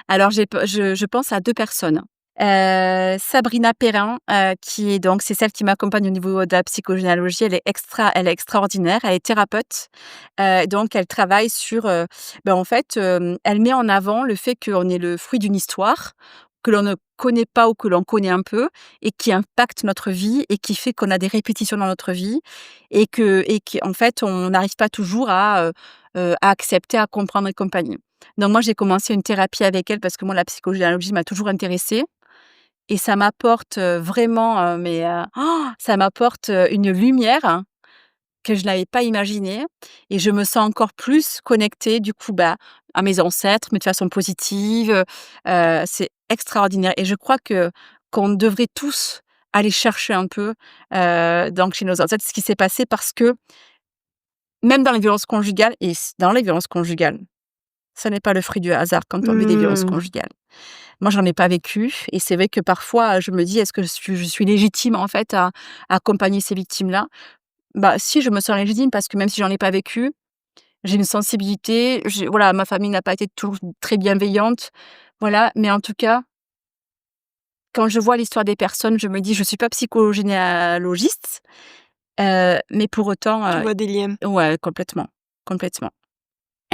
Alors je pense à 2 personnes. Sabrina Perrin, qui est donc c'est celle qui m'accompagne au niveau de la psychogénéalogie. Elle est extraordinaire, elle est thérapeute. Donc elle travaille sur, en fait, elle met en avant le fait qu'on est le fruit d'une histoire, que l'on ne connaît pas ou que l'on connaît un peu et qui impacte notre vie et qui fait qu'on a des répétitions dans notre vie et qu'en fait, on n'arrive pas toujours à accepter, à comprendre et compagnie. Donc moi, j'ai commencé une thérapie avec elle parce que moi, la psychogénéalogie m'a toujours intéressée et ça m'apporte, vraiment, ça m'apporte, une lumière, hein, que je n'avais pas imaginée et je me sens encore plus connectée du coup, à mes ancêtres, mais de façon positive, c'est extraordinaire et je crois qu'on devrait tous aller chercher un peu, donc chez nos ancêtres ce qui s'est passé parce que même dans les violences conjugales dans les violences conjugales, ça n'est pas le fruit du hasard quand on vit des violences Mmh. conjugales. Moi, j'en ai pas vécu et c'est vrai que parfois, je me dis: «Est-ce que je suis légitime, en fait, à accompagner ces victimes-là?» Si, je me sens légitime parce que même si j'en ai pas vécu, j'ai une sensibilité, voilà, ma famille n'a pas été toujours très bienveillante, voilà, mais en tout cas, quand je vois l'histoire des personnes, je me dis: «Je suis pas psychogénéalogiste», mais pour autant, Tu vois des liens. ouais, complètement, complètement.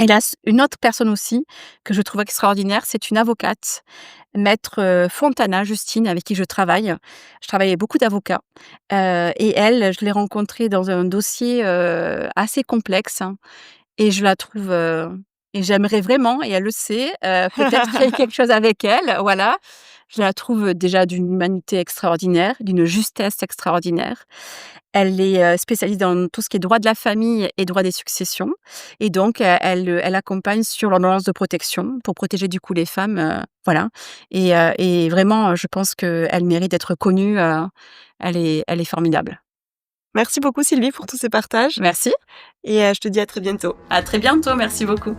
Hélas, une autre personne aussi que je trouve extraordinaire, c'est une avocate, maître, Fontana Justine, avec qui je travaille. Je travaille avec beaucoup d'avocats, et elle, je l'ai rencontrée dans un dossier, assez complexe, hein, et je la trouve, et j'aimerais vraiment, et elle le sait, peut-être créer quelque chose avec elle, voilà. Je la trouve déjà d'une humanité extraordinaire, d'une justesse extraordinaire. Elle est, spécialisée dans tout ce qui est droit de la famille et droit des successions et donc elle accompagne sur l'ordonnance de protection pour protéger du coup les femmes, voilà et vraiment, je pense qu'elle mérite d'être connue, elle est formidable. Merci beaucoup Sylvie pour tous ces partages Merci, et je te dis à très bientôt. à très bientôt, merci beaucoup.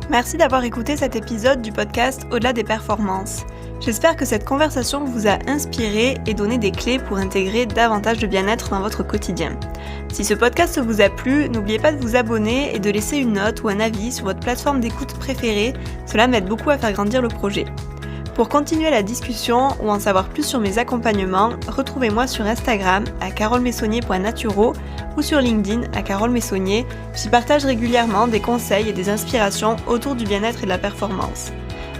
Merci d'avoir écouté cet épisode du podcast Au-delà des performances. J'espère que cette conversation vous a inspiré et donné des clés pour intégrer davantage de bien-être dans votre quotidien. Si ce podcast vous a plu, n'oubliez pas de vous abonner et de laisser une note ou un avis sur votre plateforme d'écoute préférée, cela m'aide beaucoup à faire grandir le projet. Pour continuer la discussion ou en savoir plus sur mes accompagnements, retrouvez-moi sur Instagram à carolmessonnier.naturo ou sur LinkedIn à Carole Messonnier. J'y partage régulièrement des conseils et des inspirations autour du bien-être et de la performance.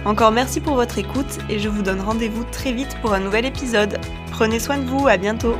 Encore merci pour votre écoute et je vous donne rendez-vous très vite pour un nouvel épisode. Prenez soin de vous, à bientôt!